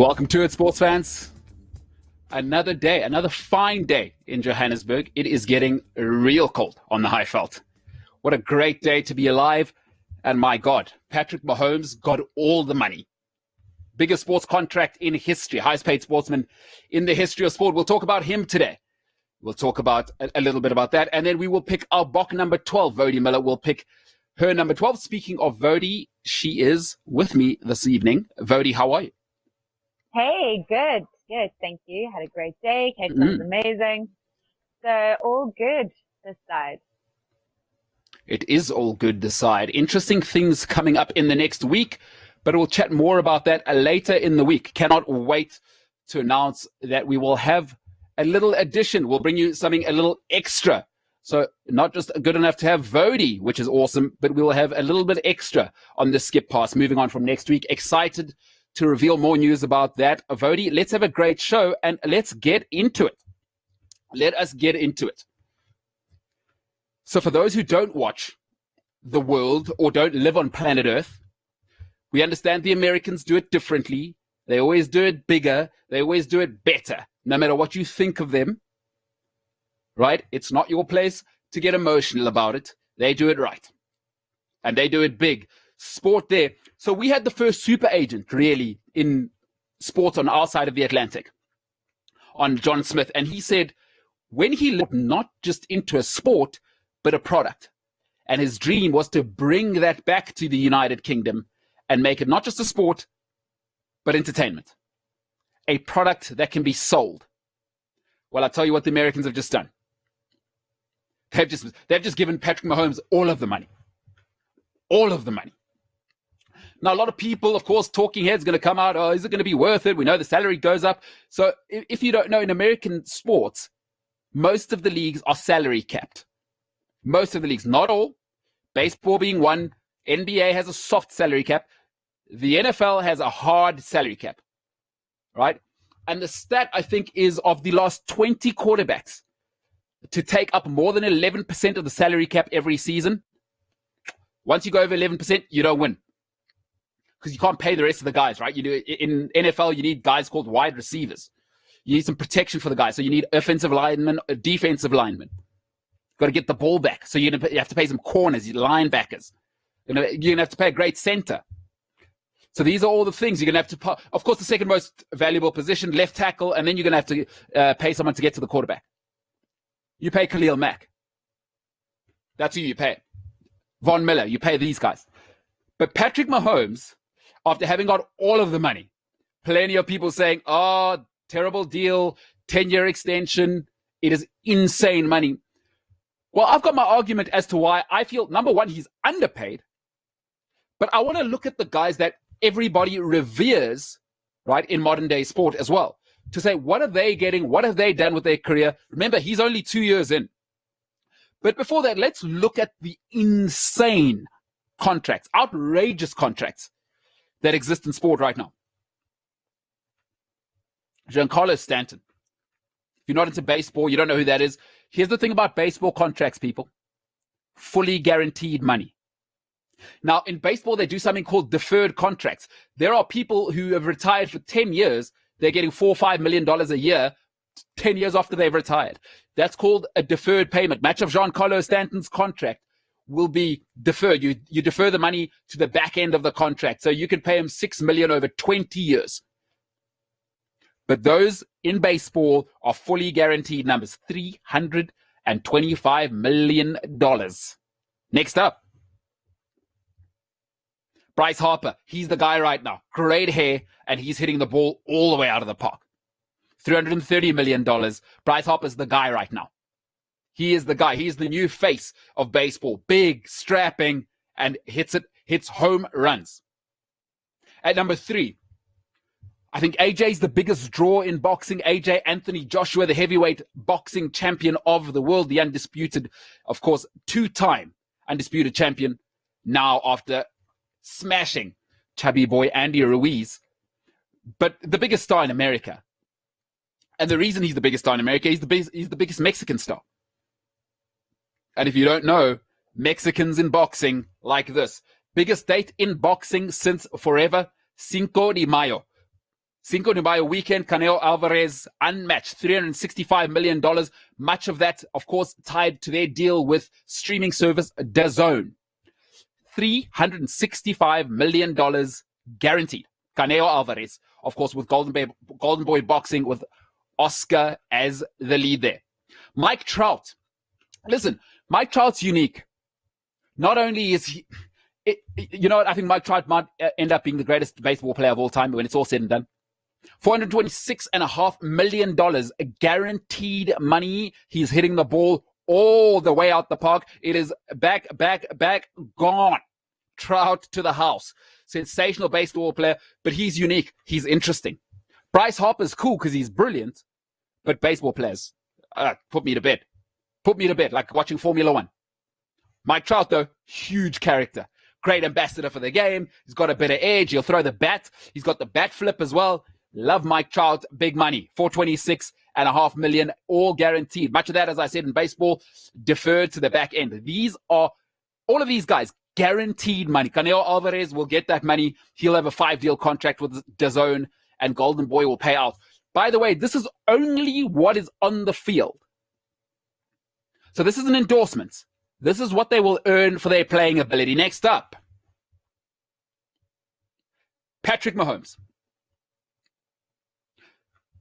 Welcome to it, sports fans. Another day, another fine day in Johannesburg. It is getting real cold on the Highveld. What a great day to be alive. And my God, Patrick Mahomes got all the money. Biggest sports contract in history, highest paid sportsman in the history of sport. We'll talk about him today. We'll talk about a little bit about that. And then we will pick our Bok number 12, Woude Muller. We'll pick her number 12. Speaking of Woude, she is with me this evening. Woude, how are you? Hey, good. Thank you. Had a great day. Cape Town was amazing. So all good this side. It is all good this side. Interesting things coming up in the next week, but we'll chat more about that later in the week. Cannot wait to announce that we will have a little addition. We'll bring you something a little extra. So not just good enough to have Woude, which is awesome, but we'll have a little bit extra on the skip pass moving on from next week. Excited to reveal more news about that. Woude, let's have a great show and let's get into it. Let us get into it. So for those who don't watch the world or don't live on planet Earth, we understand the Americans do it differently. They always do it bigger. They always do it better, no matter what you think of them, right? It's not your place to get emotional about it. They do it right. And they do it big. Sport there. So we had the first super agent, really, in sports on our side of the Atlantic, on John Smith. And he said, when he looked not just into a sport, but a product. And his dream was to bring that back to the United Kingdom and make it not just a sport, but entertainment. A product that can be sold. Well, I'll tell you what the Americans have just done. They've just given Patrick Mahomes all of the money. All of the money. Now, a lot of people, of course, talking heads going to come out, oh, is it going to be worth it? We know the salary goes up. So if you don't know, in American sports, most of the leagues are salary capped. Most of the leagues, not all. Baseball being one. NBA has a soft salary cap. The NFL has a hard salary cap, right? And the stat, I think, is of the last 20 quarterbacks to take up more than 11% of the salary cap every season. Once you go over 11%, you don't win. Because you can't pay the rest of the guys, right? You do in NFL, you need guys called wide receivers. You need some protection for the guys. So you need offensive linemen, defensive linemen. Got to get the ball back. So you have to pay some corners, linebackers. You're going to have to pay a great center. So these are all the things you're going to have to. Of course, the second most valuable position, left tackle, and then you're going to have to pay someone to get to the quarterback. You pay Khalil Mack. That's who you pay. Von Miller, you pay these guys. But Patrick Mahomes, after having got all of the money, plenty of people saying, oh, terrible deal, 10-year extension, it is insane money. Well, I've got my argument as to why I feel, number one, he's underpaid. But I want to look at the guys that everybody reveres, right, in modern day sport as well, to say, what are they getting? What have they done with their career? Remember, he's only 2 years in. But before that, let's look at the insane contracts, outrageous contracts that exist in sport right now. Giancarlo Stanton. If you're not into baseball, you don't know who that is. Here's the thing about baseball contracts, people. Fully guaranteed money. Now, in baseball, they do something called deferred contracts. There are people who have retired for 10 years. They're getting $4 or $5 million a year, 10 years after they've retired. That's called a deferred payment. Much of Giancarlo Stanton's contract will be deferred. You defer the money to the back end of the contract. So you can pay him $6 million over 20 years. But those in baseball are fully guaranteed numbers, $325 million. Next up, Bryce Harper. He's the guy right now. Great hair, and he's hitting the ball all the way out of the park. $330 million. Bryce Harper's the guy right now. He is the guy. He's the new face of baseball. Big, strapping, and hits home runs. At number 3, I think AJ's the biggest draw in boxing. AJ Anthony Joshua, the heavyweight boxing champion of the world, the undisputed, of course, 2-time undisputed champion. Now after smashing chubby boy Andy Ruiz. But the biggest star in America. And the reason he's the biggest star in America, he's the biggest Mexican star. And if you don't know, Mexicans in boxing like this. Biggest date in boxing since forever, Cinco de Mayo. Cinco de Mayo weekend, Canelo Alvarez unmatched, $365 million. Much of that, of course, tied to their deal with streaming service DAZN. $365 million guaranteed. Canelo Alvarez, of course, with Golden Boy Boxing with Oscar as the lead there. Mike Trout. Listen, Mike Trout's unique. Not only is he, you know what, I think Mike Trout might end up being the greatest baseball player of all time when it's all said and done. $426.5 million guaranteed money. He's hitting the ball all the way out the park. It is back, gone. Trout to the house. Sensational baseball player, but he's unique. He's interesting. Bryce Harper's cool because he's brilliant, but baseball players, put me to bed. Put me to bed, like watching Formula One. Mike Trout, though, huge character. Great ambassador for the game. He's got a bit of edge. He'll throw the bat. He's got the bat flip as well. Love Mike Trout. Big money. $426.5 million, all guaranteed. Much of that, as I said in baseball, deferred to the back end. These are, all of these guys, guaranteed money. Canelo Alvarez will get that money. He'll have a 5-deal contract with DAZN, and Golden Boy will pay out. By the way, this is only what is on the field. So this is an endorsement. This is what they will earn for their playing ability. Next up, Patrick Mahomes.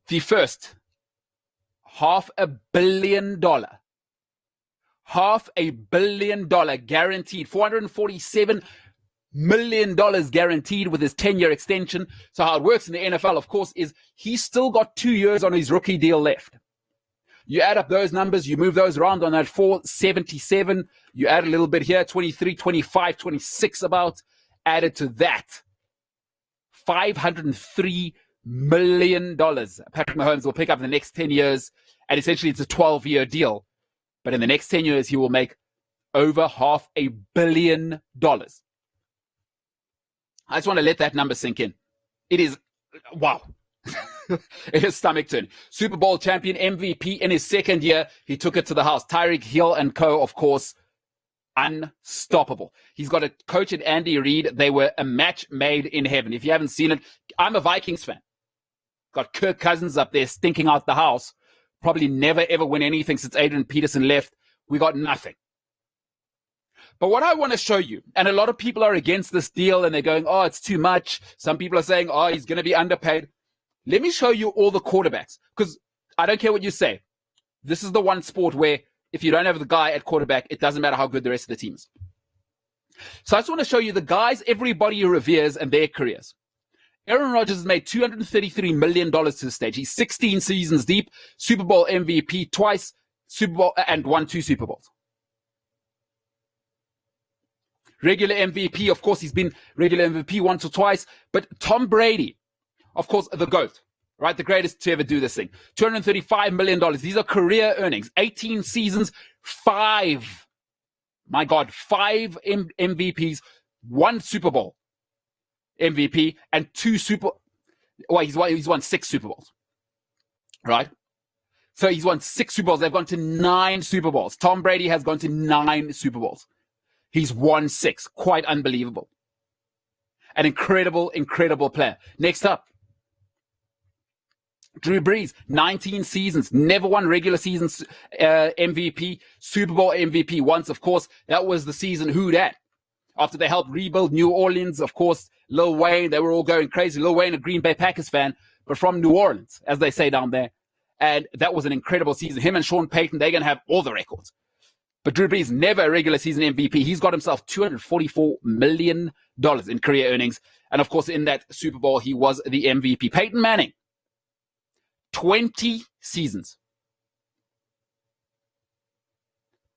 The first $500 million guaranteed, $447 million guaranteed with his 10-year extension. So how it works in the NFL, of course, is he's still got 2 years on his rookie deal left. You add up those numbers, you move those around on that 477, you add a little bit here, 23, 25, 26 about, added to that, $503 million. Patrick Mahomes will pick up in the next 10 years, and essentially it's a 12-year deal. But in the next 10 years, he will make over $500 million. I just want to let that number sink in. It is, wow. It is stomach turn. Super Bowl champion, MVP in his second year. He took it to the house. Tyreek Hill and co, of course, unstoppable. He's got a coach at Andy Reid. They were a match made in heaven. If you haven't seen it, I'm a Vikings fan. Got Kirk Cousins up there stinking out the house. Probably never, ever win anything since Adrian Peterson left. We got nothing. But what I want to show you, and a lot of people are against this deal and they're going, oh, it's too much. Some people are saying, oh, he's going to be underpaid. Let me show you all the quarterbacks, because I don't care what you say. This is the one sport where if you don't have the guy at quarterback, it doesn't matter how good the rest of the team is. So I just want to show you the guys everybody reveres and their careers. Aaron Rodgers has made $233 million to this stage. He's 16 seasons deep, Super Bowl MVP twice, Super Bowl, and won 2 Super Bowls. Regular MVP, of course, he's been regular MVP once or twice. But Tom Brady, of course, the GOAT, right? The greatest to ever do this thing. $235 million. These are career earnings. 18 seasons, 5 MVPs, 1 Super Bowl MVP, and 2 he's won 6 Super Bowls, right? So he's won 6 Super Bowls. They've gone to 9 Super Bowls. Tom Brady has gone to 9 Super Bowls. He's won 6. Quite unbelievable. An incredible, incredible player. Next up, Drew Brees, 19 seasons, never won regular season MVP, Super Bowl MVP once, of course. That was the season Who Dat. After they helped rebuild New Orleans, of course, Lil Wayne, they were all going crazy. Lil Wayne, a Green Bay Packers fan, but from New Orleans, as they say down there. And that was an incredible season. Him and Sean Payton, they're going to have all the records. But Drew Brees, never a regular season MVP. He's got himself $244 million in career earnings. And of course, in that Super Bowl, he was the MVP. Peyton Manning, 20 seasons.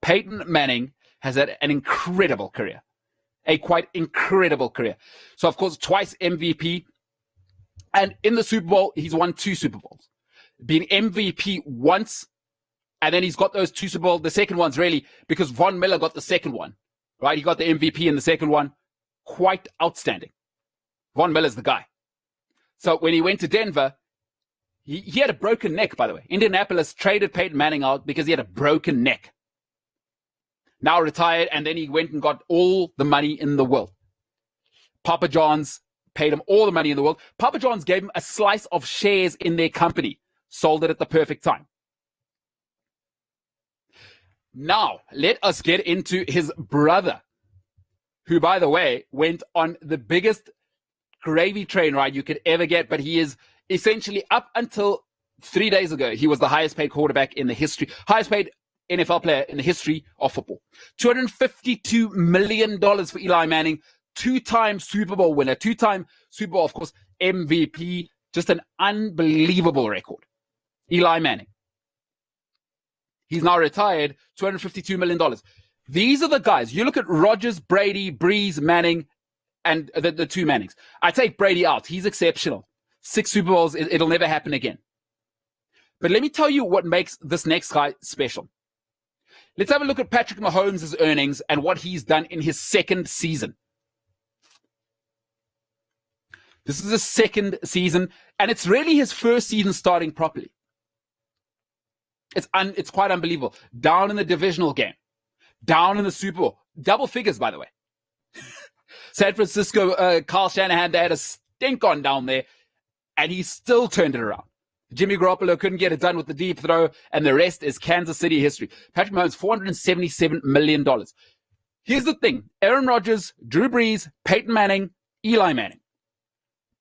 Peyton Manning has had an incredible career. A quite incredible career. So, of course, twice MVP. And in the Super Bowl, he's won 2 Super Bowls. Being MVP once, and then he's got those 2 Super Bowls. The second one's really because Von Miller got the second one, right? He got the MVP in the second one. Quite outstanding. Von Miller's the guy. So when he went to Denver, he had a broken neck, by the way. Indianapolis traded Peyton Manning out because he had a broken neck. Now retired, and then he went and got all the money in the world. Papa John's, paid him all the money in the world. Papa John's gave him a slice of shares in their company, sold it at the perfect time. Now, let us get into his brother, who, by the way, went on the biggest gravy train ride you could ever get, but he is essentially, up until 3 days ago, he was the highest paid quarterback in the history, highest paid NFL player in the history of football. $252 million for Eli Manning, two-time Super Bowl winner, two-time Super Bowl, of course, MVP, just an unbelievable record. Eli Manning. He's now retired, $252 million. These are the guys. You look at Rodgers, Brady, Breeze, Manning, and the two Mannings. I take Brady out. He's exceptional. 6 Super Bowls, it'll never happen again. But let me tell you what makes this next guy special. Let's have a look at Patrick Mahomes' earnings and what he's done in his second season. This is his second season, and it's really his first season starting properly. It's quite unbelievable. Down in the divisional game. Down in the Super Bowl. Double figures, by the way. San Francisco, Kyle Shanahan, they had a stink on down there, and he still turned it around. Jimmy Garoppolo couldn't get it done with the deep throw, and the rest is Kansas City history. Patrick Mahomes, $477 million. Here's the thing. Aaron Rodgers, Drew Brees, Peyton Manning, Eli Manning.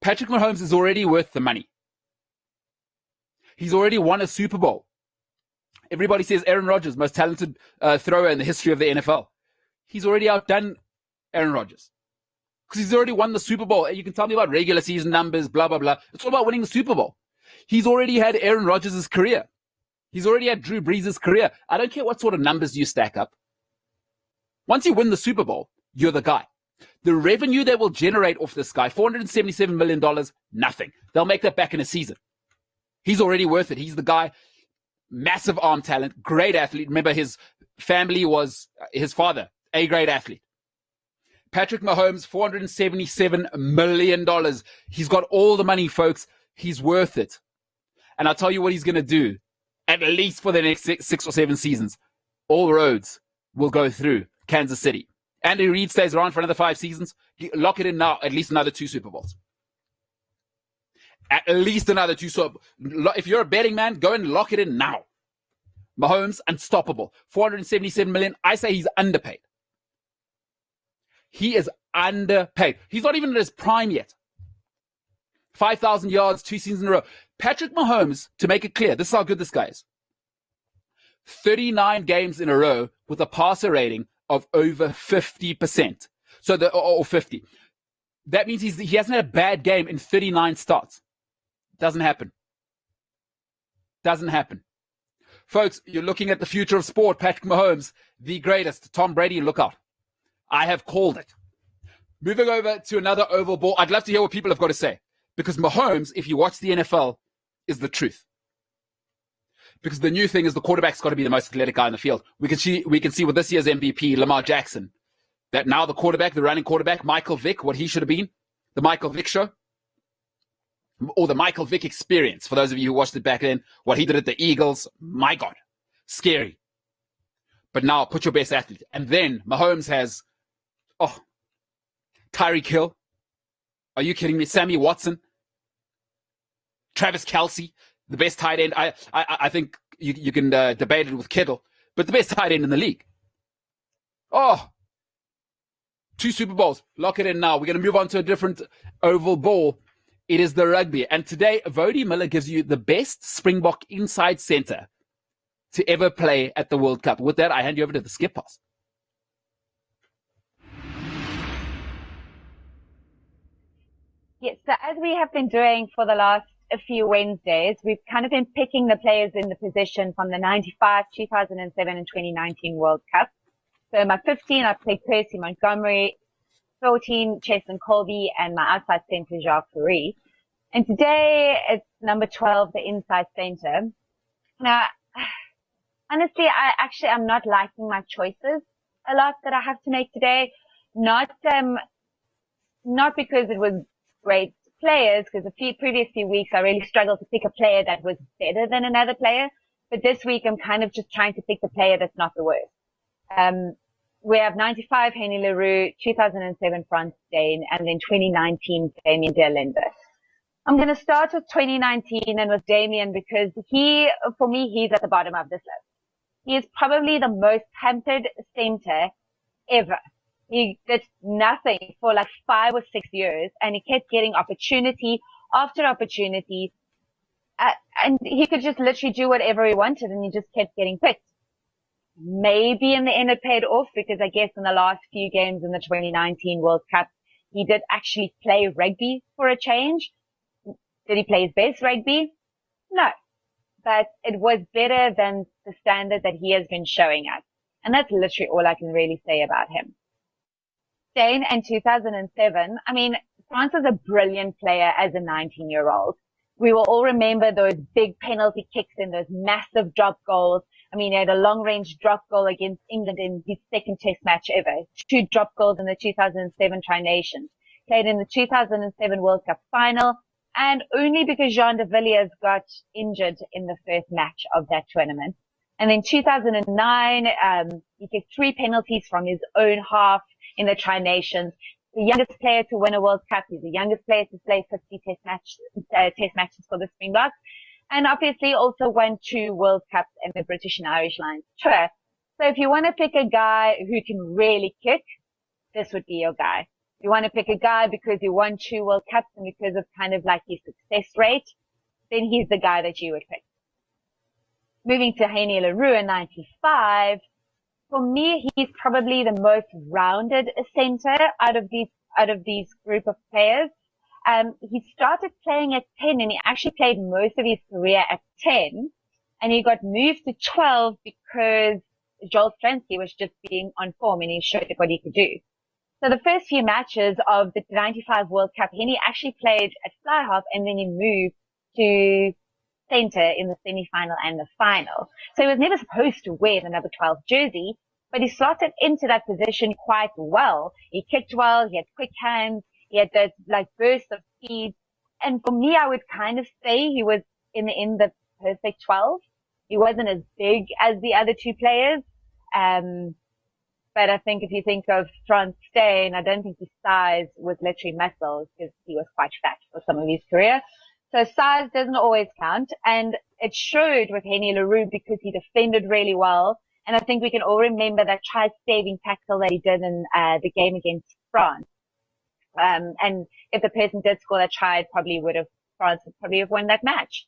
Patrick Mahomes is already worth the money. He's already won a Super Bowl. Everybody says Aaron Rodgers, most talented thrower in the history of the NFL. He's already outdone Aaron Rodgers. Because he's already won the Super Bowl. You can tell me about regular season numbers, blah, blah, blah. It's all about winning the Super Bowl. He's already had Aaron Rodgers' career. He's already had Drew Brees' career. I don't care what sort of numbers you stack up. Once you win the Super Bowl, you're the guy. The revenue they will generate off this guy, $477 million, nothing. They'll make that back in a season. He's already worth it. He's the guy. Massive arm talent, great athlete. Remember, his family was his father, a great athlete. Patrick Mahomes, $477 million. He's got all the money, folks. He's worth it. And I'll tell you what he's going to do, at least for the next six or seven seasons. All roads will go through Kansas City. Andy Reid stays around for another 5 seasons. Lock it in now, at least another 2 Super Bowls. At least another 2 Super Bowls. If you're a betting man, go and lock it in now. Mahomes, unstoppable. $477 million. I say he's underpaid. He is underpaid. He's not even at his prime yet. 5,000 yards, 2 seasons in a row. Patrick Mahomes, to make it clear, this is how good this guy is. 39 games in a row with a passer rating of over 50%. Or 50. That means he hasn't had a bad game in 39 starts. Doesn't happen. Doesn't happen. Folks, you're looking at the future of sport. Patrick Mahomes, the greatest. Tom Brady, look out. I have called it. Moving over to another oval ball. I'd love to hear what people have got to say. Because Mahomes, if you watch the NFL, is the truth. Because the new thing is the quarterback's got to be the most athletic guy in the field. We can see with this year's MVP, Lamar Jackson, that now the quarterback, the running quarterback, Michael Vick, what he should have been, the Michael Vick show, or the Michael Vick experience, for those of you who watched it back then, what he did at the Eagles, my God, scary. But now put your best athlete. And then Mahomes has, Tyreek Hill. Are you kidding me? Sammy Watson. Travis Kelce, the best tight end. I think you can debate it with Kittle, but the best tight end in the league. 2 Super Bowls. Lock it in now. We're going to move on to a different oval ball. It is the rugby. And today, Woude Muller gives you the best Springbok inside center to ever play at the World Cup. With that, I hand you over to the skip pass. Yes, so as we have been doing for the last few Wednesdays, we've kind of been picking the players in the position from the 95, 2007 and 2019 World Cup. So my 15, I played Percy Montgomery, 14, Cheslin Colby, and my outside center, Jacques Fourie. And today it's number 12, the inside center. Now, honestly, I'm not liking my choices a lot that I have to make today. Not because it was great players, because the previous few weeks I really struggled to pick a player that was better than another player. But this week I'm kind of just trying to pick the player that's not the worst. we have 95 Henny Leroux, 2007 Frans Steyn, and then 2019 Damien de Linde. I'm going to start with 2019 and with Damien because for me, he's at the bottom of this list. He is probably the most hampered center ever. He did nothing for like 5 or 6 years, and he kept getting opportunity after opportunity. And he could just literally do whatever he wanted, and he just kept getting picked. Maybe in the end it paid off because I guess in the last few games in the 2019 World Cup, he did actually play rugby for a change. Did he play his best rugby? No. But it was better than the standard that he has been showing us. And that's literally all I can really say about him. Steyn in 2007, I mean, France was a brilliant player as a 19-year-old. We will all remember those big penalty kicks and those massive drop goals. I mean, he had a long-range drop goal against England in his second test match ever. 2 drop goals in the 2007 Tri-Nations. Played in the 2007 World Cup final. And only because Jean de Villiers got injured in the first match of that tournament. And then 2009, he kicked 3 penalties from his own half in the Tri-Nations. The youngest player to win a World Cup. He's the youngest player to play 50 test matches for the Springboks. And obviously also won 2 World Cups in the British and Irish Lions tour. So if you want to pick a guy who can really kick, this would be your guy. If you want to pick a guy because he won 2 World Cups and because of kind of like his success rate, then he's the guy that you would pick. Moving to Henny Leroux in 95, for me, he's probably the most rounded center out of these group of players. He started playing at 10 and he actually played most of his career at 10 and he got moved to 12 because Joel Stransky was just being on form and he showed what he could do. So the first few matches of the 95 World Cup, Henny actually played at fly half and then he moved to center in the semi-final and the final. So he was never supposed to wear the number 12 jersey, but he slotted into that position quite well. He kicked well, he had quick hands, he had that like burst of speed. And for me, I would kind of say he was in the perfect 12. He wasn't as big as the other 2 players. But I think if you think of Frans Steyn, I don't think his size was literally muscles because he was quite fat for some of his career. So size doesn't always count. And it showed with Henny Leroux because he defended really well. And I think we can all remember that try-saving tackle that he did in the game against France. And if the person did score that try, France would probably have won that match.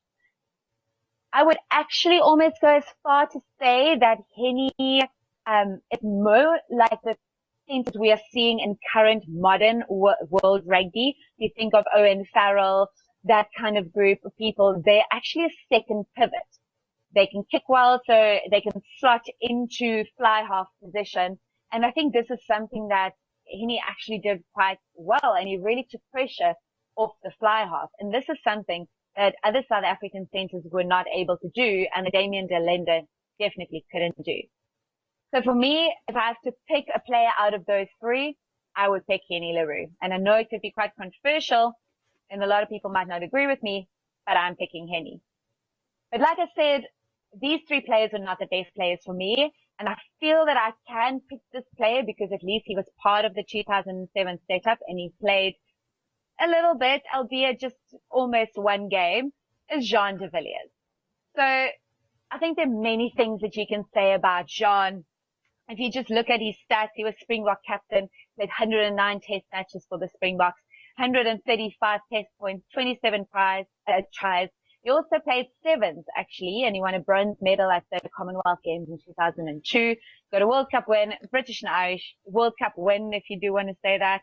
I would actually almost go as far to say that Henny, it's more like the things that we are seeing in current modern world rugby. You think of Owen Farrell, that kind of group of people, they're actually a second pivot. They can kick well, so they can slot into fly half position. And I think this is something that Henny actually did quite well, and he really took pressure off the fly half. And this is something that other South African centers were not able to do, and the Damien de Linde definitely couldn't do. So for me, if I have to pick a player out of those 3, I would pick Henny Leroux. And I know it could be quite controversial, and a lot of people might not agree with me, but I'm picking Henny. But like I said, these 3 players are not the best players for me. And I feel that I can pick this player because at least he was part of the 2007 setup and he played a little bit, albeit just almost 1 game, is Jean de Villiers. So I think there are many things that you can say about Jean. If you just look at his stats, he was Springbok captain, played 109 test matches for the Springboks, 135 test points, 27 tries. He also played 7s, actually, and he won a bronze medal at the Commonwealth Games in 2002. Got a World Cup win, British and Irish World Cup win, if you do want to say that.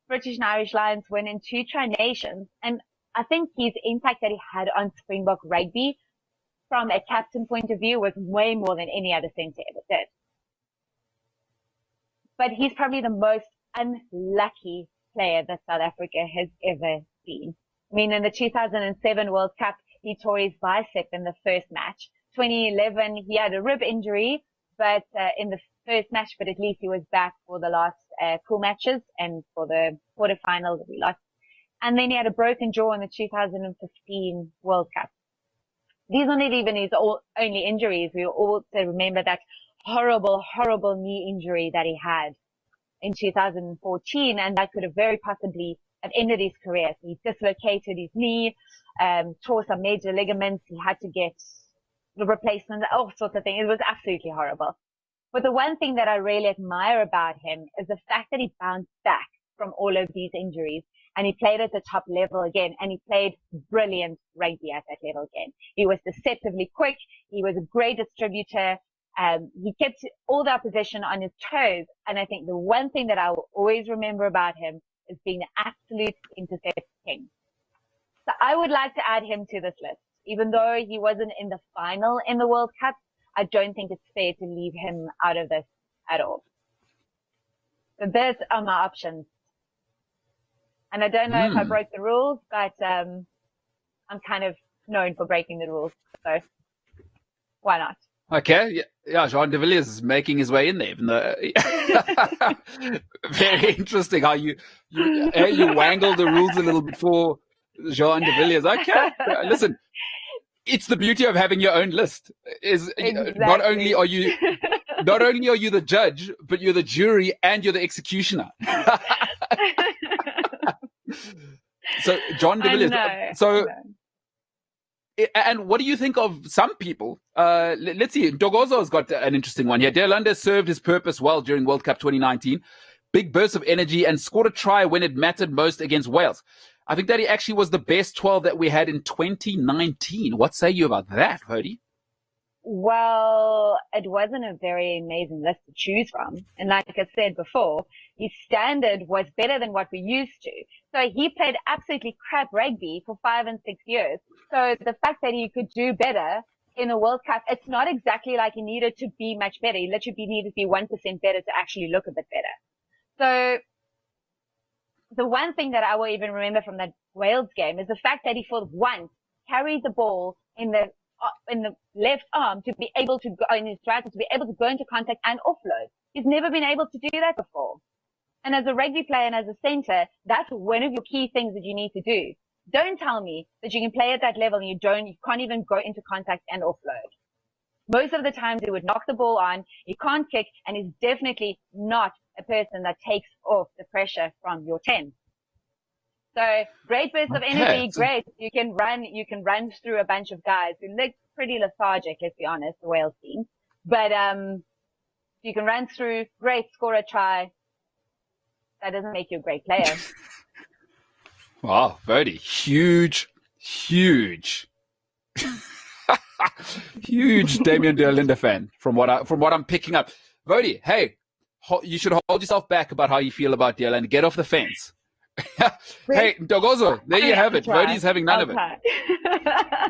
British and Irish Lions win in 2 Tri-Nations. And I think his impact that he had on Springbok rugby from a captain point of view was way more than any other centre ever did. But he's probably the most unlucky player that South Africa has ever seen. I mean, in the 2007 World Cup, he tore his bicep in the first match. 2011, he had a rib injury, but in the first match, but at least he was back for the last pool matches and for the quarterfinals that we lost. And then he had a broken jaw in the 2015 World Cup. These are not even his only injuries. We also remember that horrible, horrible knee injury that he had in 2014, and that could have very possibly have ended his career. So he dislocated his knee, tore some major ligaments. He had to get the replacement, all sorts of things. It was absolutely horrible. But the one thing that I really admire about him is the fact that he bounced back from all of these injuries and he played at the top level again, and he played brilliant rugby at that level again. He was deceptively quick. He was a great distributor. He kept all the opposition on his toes. And I think the one thing that I will always remember about him is being the absolute intercept king. So I would like to add him to this list. Even though he wasn't in the final in the World Cup, I don't think it's fair to leave him out of this at all. So those are my options. And I don't know if I broke the rules, but I'm kind of known for breaking the rules. So why not? Okay, yeah, Jean de Villiers is making his way in there. Even though, very interesting how you wangle the rules a little bit for Jean de Villiers. Okay, listen, it's the beauty of having your own list. Is Exactly. not only are you the judge, but you're the jury and you're the executioner. So John de Villiers. And what do you think of some people? Let's see. Dogozo has got an interesting one here. De Lande served his purpose well during World Cup 2019. Big burst of energy and scored a try when it mattered most against Wales. I think that he actually was the best 12 that we had in 2019. What say you about that, Woude? Well, it wasn't a very amazing list to choose from. And like I said before, his standard was better than what we used to. So he played absolutely crap rugby for 5 and 6 years. So the fact that he could do better in a World Cup, it's not exactly like he needed to be much better. He literally needed to be 1% better to actually look a bit better. So the one thing that I will even remember from that Wales game is the fact that he for once carried the ball in the left arm to be able to go in his right to be able to go into contact and offload. He's never been able to do that before. And as a rugby player and as a centre, that's one of your key things that you need to do. Don't tell me that you can play at that level and you can't even go into contact and offload. Most of the times he would knock the ball on, he can't kick, and he's definitely not a person that takes off the pressure from your 10. So great burst of energy, great. You can run through a bunch of guys who look pretty lethargic, let's be honest, the Wales team. But you can run through, great, score a try. That doesn't make you a great player. Wow, Woude, huge huge Damien de Linde fan from what I'm picking up. Woude, hey, you should hold yourself back about how you feel about de Linde. Get off the fence. Hey, Dogozo, there you have it. Woude's having none of it.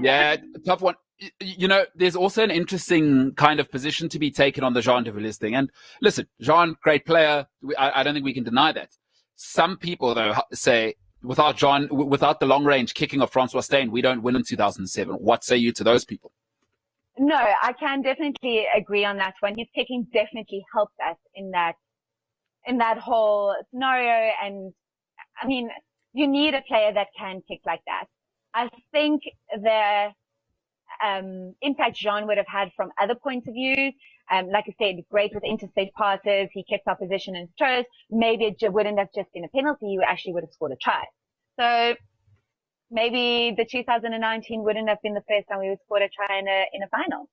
Yeah, tough one. You know, there's also an interesting kind of position to be taken on the Jean de Villiers thing. And listen, Jean, great player. I don't think we can deny that. Some people, though, say, without the long-range kicking of Francois Steyn, we don't win in 2007. What say you to those people? No, I can definitely agree on that one. His kicking definitely helped us in that whole scenario. And I mean, you need a player that can kick like that. I think the impact Jean would have had from other points of view, like I said, great with interstate passes. He kept opposition in his toes. Maybe it wouldn't have just been a penalty. He actually would have scored a try. So maybe the 2019 wouldn't have been the first time we would score a try in a final.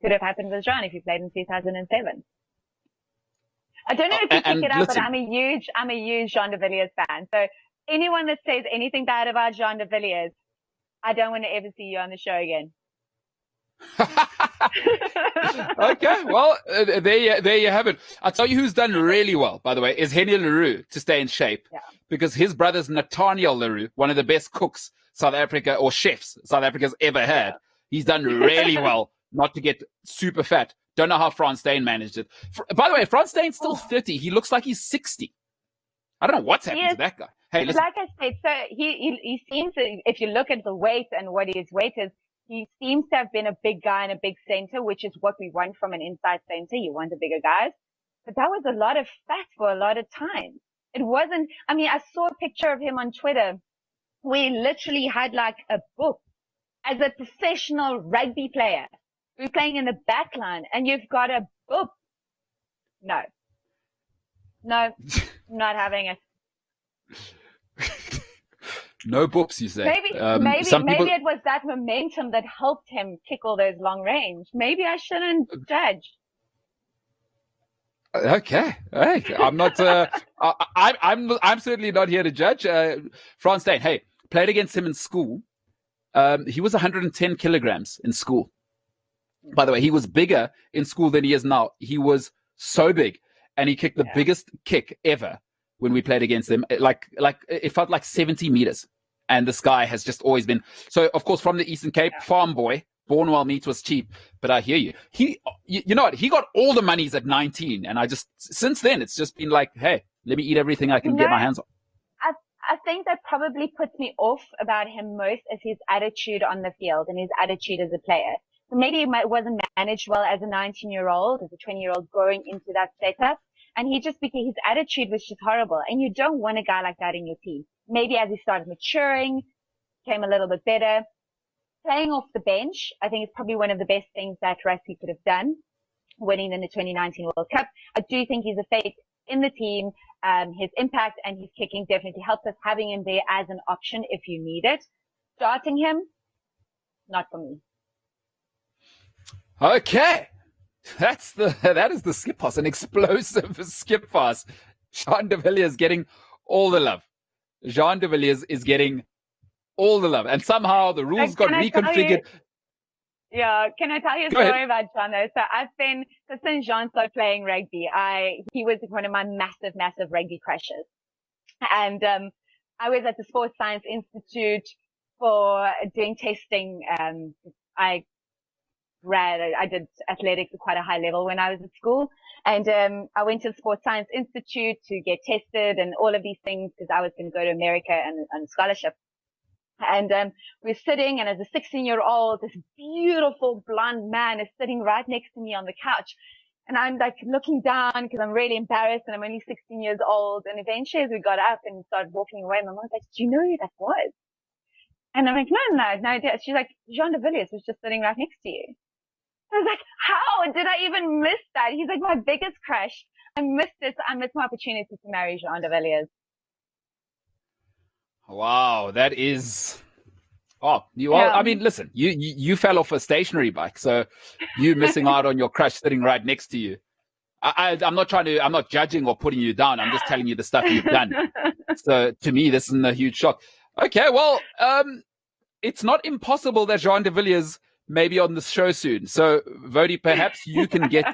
Could have happened with Jean if he played in 2007. I don't know if you pick it up, but I'm a huge Jean de Villiers fan. So anyone that says anything bad about Jean de Villiers, I don't want to ever see you on the show again. Okay, well, there you have it. I'll tell you who's done really well, by the way, is Henny Leroux to stay in shape. Yeah. Because his brother's Nathaniel Leroux, one of the best cooks South Africa or chefs South Africa's ever had. Yeah. He's done really well not to get super fat. Don't know how Frans Steyn managed it. By the way, Frans Steyn's still 30. He looks like he's 60. I don't know what's happened to that guy. Hey, listen. Like I said, so he seems to, if you look at the weight and what his weight is, he seems to have been a big guy and a big center, which is what we want from an inside center. You want the bigger guys. But that was a lot of fat for a lot of time. It wasn't, I mean, I saw a picture of him on Twitter where he literally had like a book as a professional rugby player. We're playing in the back line and you've got a boop. No, not having it. No books, you say? Maybe Some people. it was that momentum that helped him kick all those long range. Maybe I shouldn't judge. Okay, hey, I'm not. I'm certainly not here to judge. Franz Dane, hey, played against him in school. He was 110 kilograms in school. By the way, he was bigger in school than he is now. He was so big, and he kicked the biggest kick ever when we played against him. Like it felt like 70 meters. And this guy has just always been. So, of course, from the Eastern Cape, farm boy, born while meat was cheap. But I hear you. You know what? He got all the monies at 19. And since then, it's just been like, hey, let me eat everything I can get my hands on. I think that probably puts me off about him most is his attitude on the field and his attitude as a player. So maybe he wasn't managed well as a 19-year-old, as a 20-year-old going into that setup. And his attitude was just horrible. And you don't want a guy like that in your team. Maybe as he started maturing, became a little bit better. Playing off the bench, I think is probably one of the best things that Rassie could have done, winning in the 2019 World Cup. I do think he's a face in the team. His impact and his kicking definitely helps us, having him there as an option if you need it. Starting him, not for me. Okay. That is the skip pass, an explosive skip pass. Jean de Villiers getting all the love. Jean de Villiers is getting all the love. And somehow the rules got reconfigured. Can I tell you a story about Jean though? So since Jean started playing rugby, he was one of my massive rugby crushes. And I was at the Sports Science Institute for doing testing. I did athletics at quite a high level when I was at school. And I went to the Sports Science Institute to get tested and all of these things because I was going to go to America on scholarship. And we're sitting, and as a 16-year-old, this beautiful blonde man is sitting right next to me on the couch. And I'm like looking down because I'm really embarrassed and I'm only 16 years old. And eventually as we got up and started walking away, my mom was like, do you know who that was? And I'm like, no. She's like, Jean de Villiers was just sitting right next to you. I was like, how did I even miss that? He's like my biggest crush. I missed it. I missed my opportunity to marry Jean de Villiers. Wow, that is. Oh, I mean, listen, you fell off a stationary bike, so you missing out on your crush sitting right next to you. I'm not judging or putting you down. I'm just telling you the stuff you've done. So to me, this isn't a huge shock. Okay, well, it's not impossible that Jean de Villiers may be on the show soon. So, Woude, perhaps you can get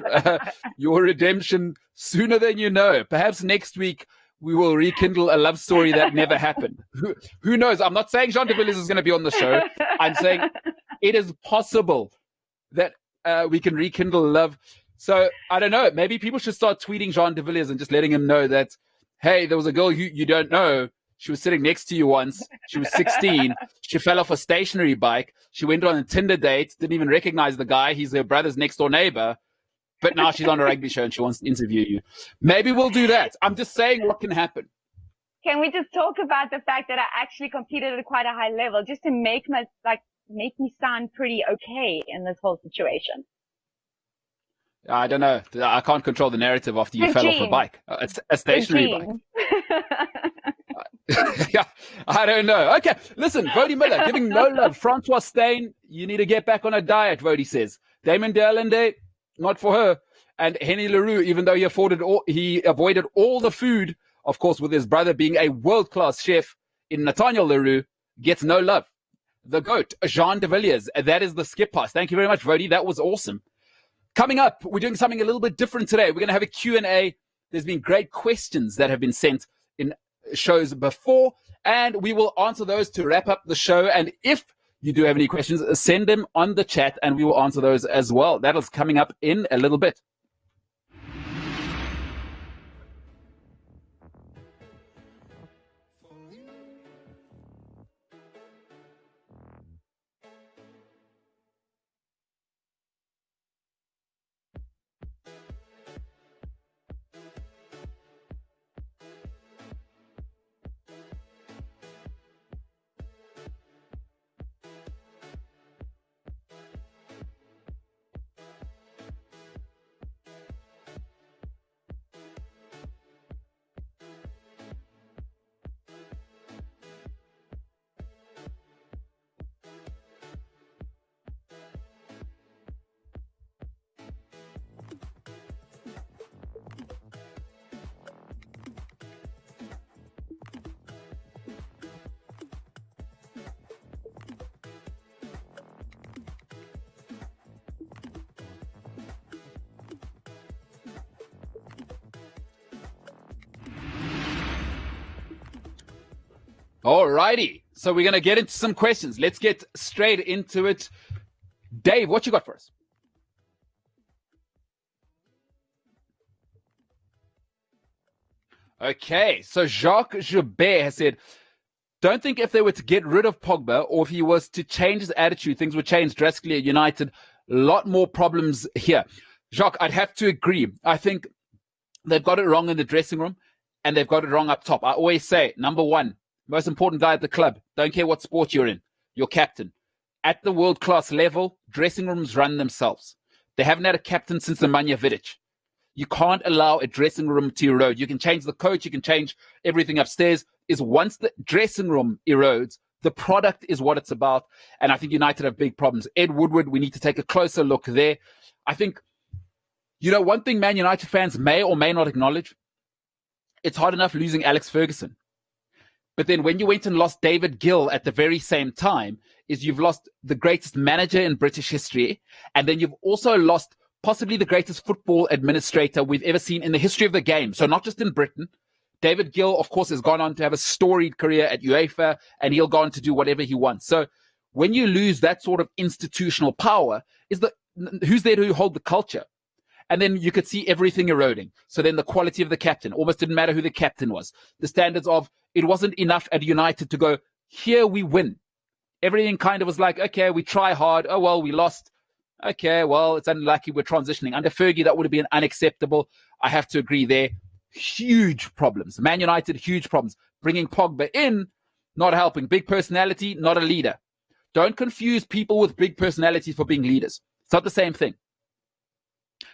your redemption sooner than you know. Perhaps next week we will rekindle a love story that never happened. Who knows? I'm not saying Jean de Villiers is going to be on the show. I'm saying it is possible that we can rekindle love. So, I don't know. Maybe people should start tweeting Jean de Villiers and just letting him know that, hey, there was a girl you don't know. She was sitting next to you once. She was 16. She fell off a stationary bike. She went on a Tinder date, didn't even recognize the guy. He's her brother's next door neighbor. But now she's on a rugby show and she wants to interview you. Maybe we'll do that. I'm just saying what can happen. Can we just talk about the fact that I actually competed at quite a high level just to make me sound pretty okay in this whole situation? I don't know. I can't control the narrative after you fell off a bike. It's a stationary bike. Yeah, I don't know. Okay, listen, Woude Muller giving no love. Francois Steyn, you need to get back on a diet, Woude says. Damon de Allende, not for her. And Henny Leroux, even though he avoided all the food, of course, with his brother being a world-class chef in Nathaniel Leroux, gets no love. The GOAT, Jean de Villiers, that is the skip pass. Thank you very much, Woude. That was awesome. Coming up, we're doing something a little bit different today. We're going to have a Q&A. There's been great questions that have been sent in shows before, and we will answer those to wrap up the show. And if you do have any questions, send them on the chat and we will answer those as well. That is coming up in a little bit. Alrighty. So we're going to get into some questions. Let's get straight into it. Dave, what you got for us? Okay. So Jacques Joubert has said, don't think if they were to get rid of Pogba or if he was to change his attitude, things would change drastically at United. A lot more problems here. Jacques, I'd have to agree. I think they've got it wrong in the dressing room and they've got it wrong up top. I always say, number one, most important guy at the club. Don't care what sport you're in. Your captain. At the world-class level, dressing rooms run themselves. They haven't had a captain since Nemanja Vidic. You can't allow a dressing room to erode. You can change the coach. You can change everything upstairs. Is once the dressing room erodes, the product is what it's about. And I think United have big problems. Ed Woodward, we need to take a closer look there. I think, one thing Man United fans may or may not acknowledge, it's hard enough losing Alex Ferguson. But then when you went and lost David Gill at the very same time, is you've lost the greatest manager in British history. And then you've also lost possibly the greatest football administrator we've ever seen in the history of the game. So not just in Britain. David Gill, of course, has gone on to have a storied career at UEFA, and he'll go on to do whatever he wants. So when you lose that sort of institutional power, who's there to hold the culture? And then you could see everything eroding. So then the quality of the captain almost didn't matter who the captain was. The standards of it wasn't enough at United to go, here we win. Everything kind of was like, okay, we try hard. Oh, well, we lost. Okay, well, it's unlucky we're transitioning. Under Fergie, that would have been unacceptable. I have to agree there. Huge problems. Man United, huge problems. Bringing Pogba in, not helping. Big personality, not a leader. Don't confuse people with big personalities for being leaders. It's not the same thing.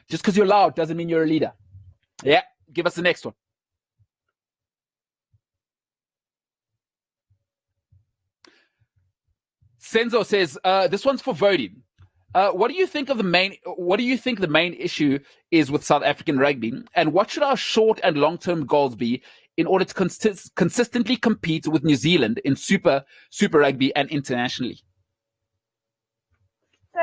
Just because you're loud doesn't mean you're a leader. Yeah, give us the next one. Senzo says, this one's for voting. What do you think the main issue is with South African rugby, and what should our short and long-term goals be in order to consistently compete with New Zealand in Super Rugby and internationally? So,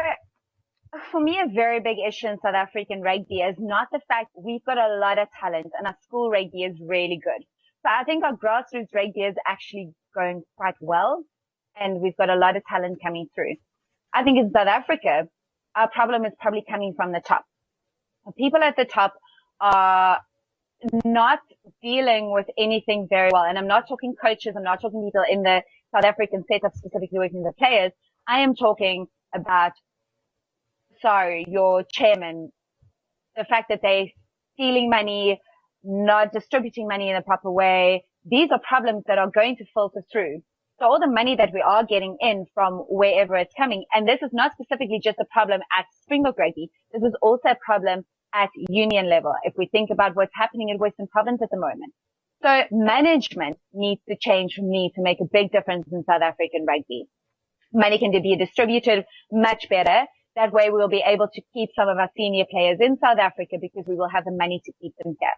for me, a very big issue in South African rugby is not the fact we've got a lot of talent and our school rugby is really good. So I think our grassroots rugby is actually going quite well, and we've got a lot of talent coming through. I think in South Africa, our problem is probably coming from the top. People at the top are not dealing with anything very well. And I'm not talking coaches. I'm not talking people in the South African setup specifically working with the players. I am talking about, your chairman, the fact that they're stealing money, not distributing money in a proper way. These are problems that are going to filter through. So all the money that we are getting in from wherever it's coming, and this is not specifically just a problem at Springbok Rugby, this is also a problem at union level, if we think about what's happening in Western Province at the moment. So management needs to change for me to make a big difference in South African rugby. Money can be distributed much better. That way we will be able to keep some of our senior players in South Africa because we will have the money to keep them here.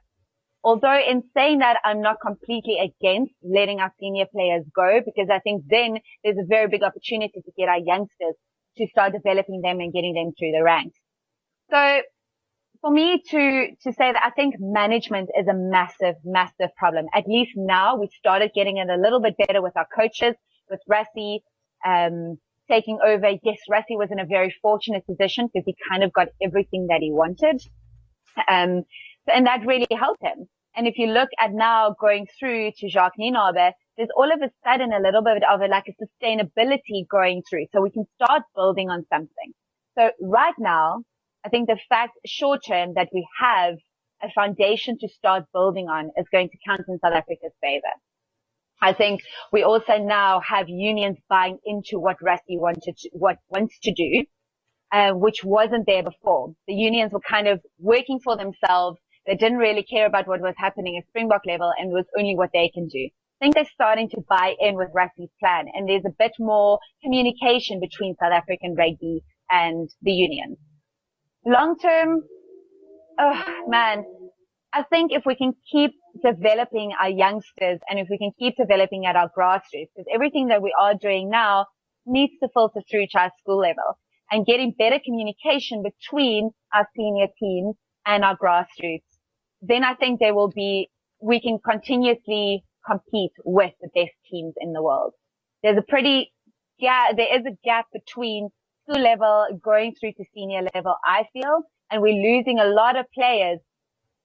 Although in saying that, I'm not completely against letting our senior players go, because I think then there's a very big opportunity to get our youngsters to start developing them and getting them through the ranks. So for me to say that I think management is a massive, massive problem. At least now we started getting it a little bit better with our coaches, with Rassie, taking over. Yes, Rassie was in a very fortunate position because he kind of got everything that he wanted. And that really helped him. And if you look at now going through to Jacques Nienaber, there's all of a sudden a little bit of a sustainability going through. So we can start building on something. So right now, I think the fact short term that we have a foundation to start building on is going to count in South Africa's favor. I think we also now have unions buying into what Rassie wants to do, which wasn't there before. The unions were kind of working for themselves. They didn't really care about what was happening at Springbok level, and it was only what they can do. I think they're starting to buy in with Rassie's plan, and there's a bit more communication between South African rugby and the unions. Long term, I think if we can keep developing our youngsters and if we can keep developing at our grassroots, because everything that we are doing now needs to filter through to our school level, and getting better communication between our senior teams and our grassroots, then I think we can continuously compete with the best teams in the world. There is a gap between school level going through to senior level, I feel, and we're losing a lot of players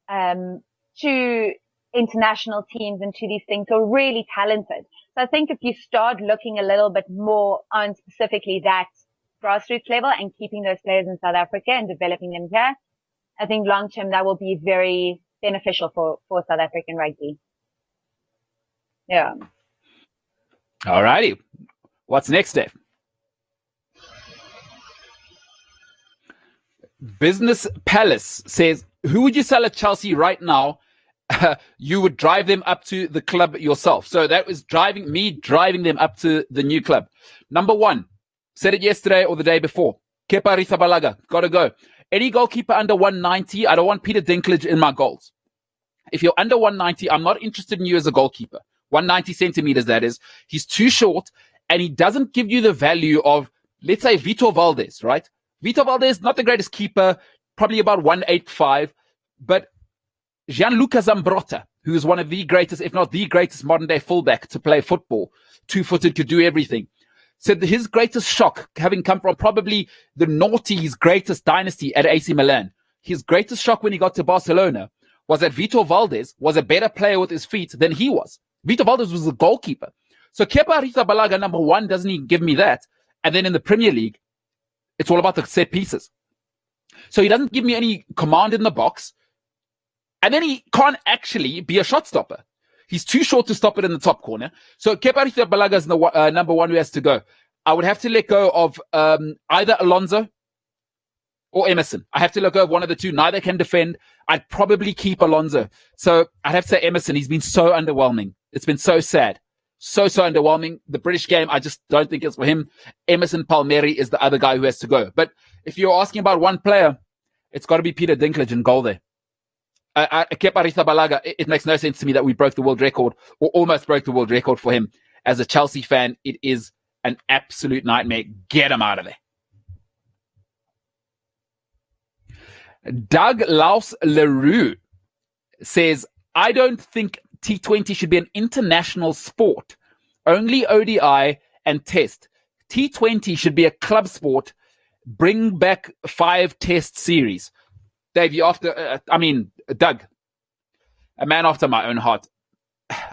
to international teams and to these things who are really talented. So I think if you start looking a little bit more on specifically that grassroots level and keeping those players in South Africa and developing them here, I think long term that will be very beneficial for South African rugby. Yeah. All righty. What's next, Dave? Business Palace says, who would you sell at Chelsea right now? You would drive them up to the club yourself. So that was driving them up to the new club. Number one, said it yesterday or the day before. Kepa Arrizabalaga, got to go. Any goalkeeper under 190, I don't want Peter Dinklage in my goals. If you're under 190, I'm not interested in you as a goalkeeper. 190 centimeters, that is. He's too short, and he doesn't give you the value of, let's say, Vitor Valdez, right? Vitor Valdez, not the greatest keeper, probably about 185, but Gianluca Zambrotta, who is one of the greatest, if not the greatest modern-day fullback to play football, two-footed, could do everything, said that his greatest shock, having come from probably the noughties' greatest dynasty at AC Milan, his greatest shock when he got to Barcelona was that Vitor Valdez was a better player with his feet than he was. Vitor Valdez was a goalkeeper. So Kepa Arrizabalaga, number one, doesn't even give me that. And then in the Premier League, it's all about the set pieces. So he doesn't give me any command in the box. And then he can't actually be a shot stopper. He's too short to stop it in the top corner. So Kepa Arrizabalaga is the number one who has to go. I would have to let go of either Alonso or Emerson. I have to let go of one of the two. Neither can defend. I'd probably keep Alonso. So I'd have to say Emerson. He's been so underwhelming. It's been so sad. So underwhelming. The British game, I just don't think it's for him. Emerson Palmieri is the other guy who has to go. But if you're asking about one player, it's got to be Peter Dinklage in goal there. Kepa Arrizabalaga, it makes no sense to me that we broke the world record or almost broke the world record for him. As a Chelsea fan, it is an absolute nightmare. Get him out of there. Doug Laus Leroux says, I don't think T20 should be an international sport. Only ODI and Test. T20 should be a club sport. Bring back 5 Test series. Dave, you after, Doug, a man after my own heart.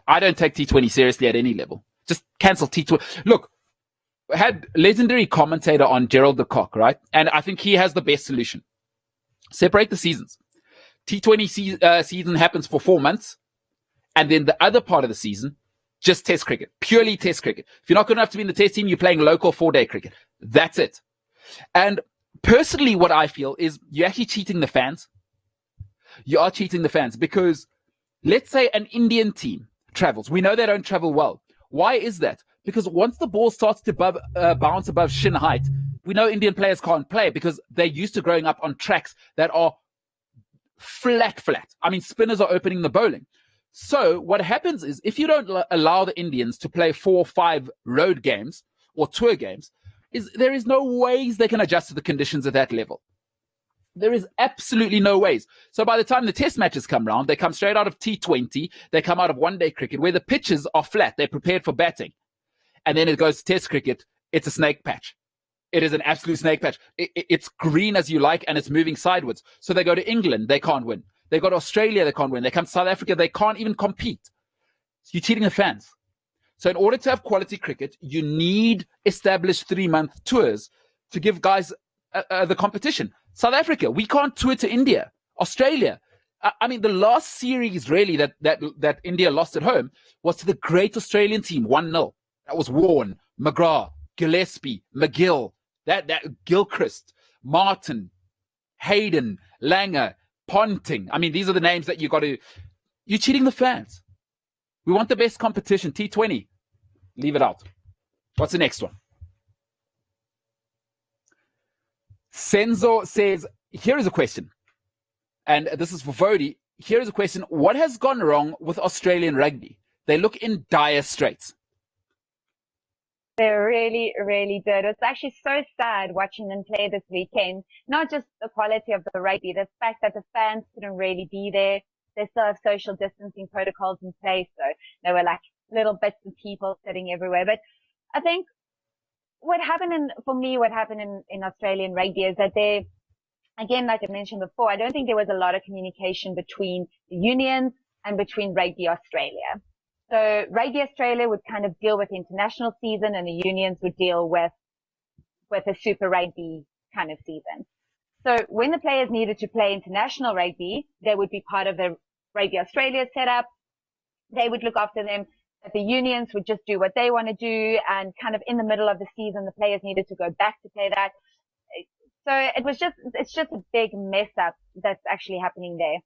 I don't take T20 seriously at any level. Just cancel T20. Look, I had legendary commentator on Gerald de Kock, right? And I think he has the best solution. Separate the seasons. T20 season happens for 4 months. And then the other part of the season, just Test cricket. Purely Test cricket. If you're not good enough to be in the Test team, you're playing local 4-day cricket. That's it. And personally, what I feel is you're actually cheating the fans. You are cheating the fans because let's say an Indian team travels. We know they don't travel well. Why is that? Because once the ball starts to bounce above shin height, we know Indian players can't play because they're used to growing up on tracks that are flat. I mean, spinners are opening the bowling. So what happens is if you don't allow the Indians to play 4 or 5 road games or tour games, there is no ways they can adjust to the conditions at that level. There is absolutely no ways. So by the time the test matches come around, they come straight out of T20. They come out of one-day cricket where the pitches are flat. They're prepared for batting. And then it goes to test cricket. It's a snake patch. It is an absolute snake patch. It's green as you like, and it's moving sideways. So they go to England. They can't win. They go to Australia. They can't win. They come to South Africa. They can't even compete. So you're cheating the fans. So in order to have quality cricket, you need established 3-month tours to give guys the competition. South Africa, we can't tour to India. Australia. I mean, the last series really that India lost at home was to the great Australian team, 1-0. That was Warren, McGrath, Gillespie, McGill, that Gilchrist, Martin, Hayden, Langer, Ponting. I mean, these are the names that you're cheating the fans. We want the best competition, T20. Leave it out. What's the next one? Senzo says, here is a question. And this is for Woude. Here is a question. What has gone wrong with Australian rugby? They look in dire straits. They really, really did. It's actually so sad watching them play this weekend. Not just the quality of the rugby, the fact that the fans couldn't really be there. they still have social distancing protocols in place. So there were like little bits of people sitting everywhere. But I think what happened in Australian rugby is that again, like I mentioned before, I don't think there was a lot of communication between the unions and between Rugby Australia. So Rugby Australia would kind of deal with the international season and the unions would deal with a Super Rugby kind of season. So when the players needed to play international rugby, they would be part of the Rugby Australia setup. They would look after them. But the unions would just do what they want to do. And kind of in the middle of the season, the players needed to go back to play that. So it's just a big mess up that's actually happening there.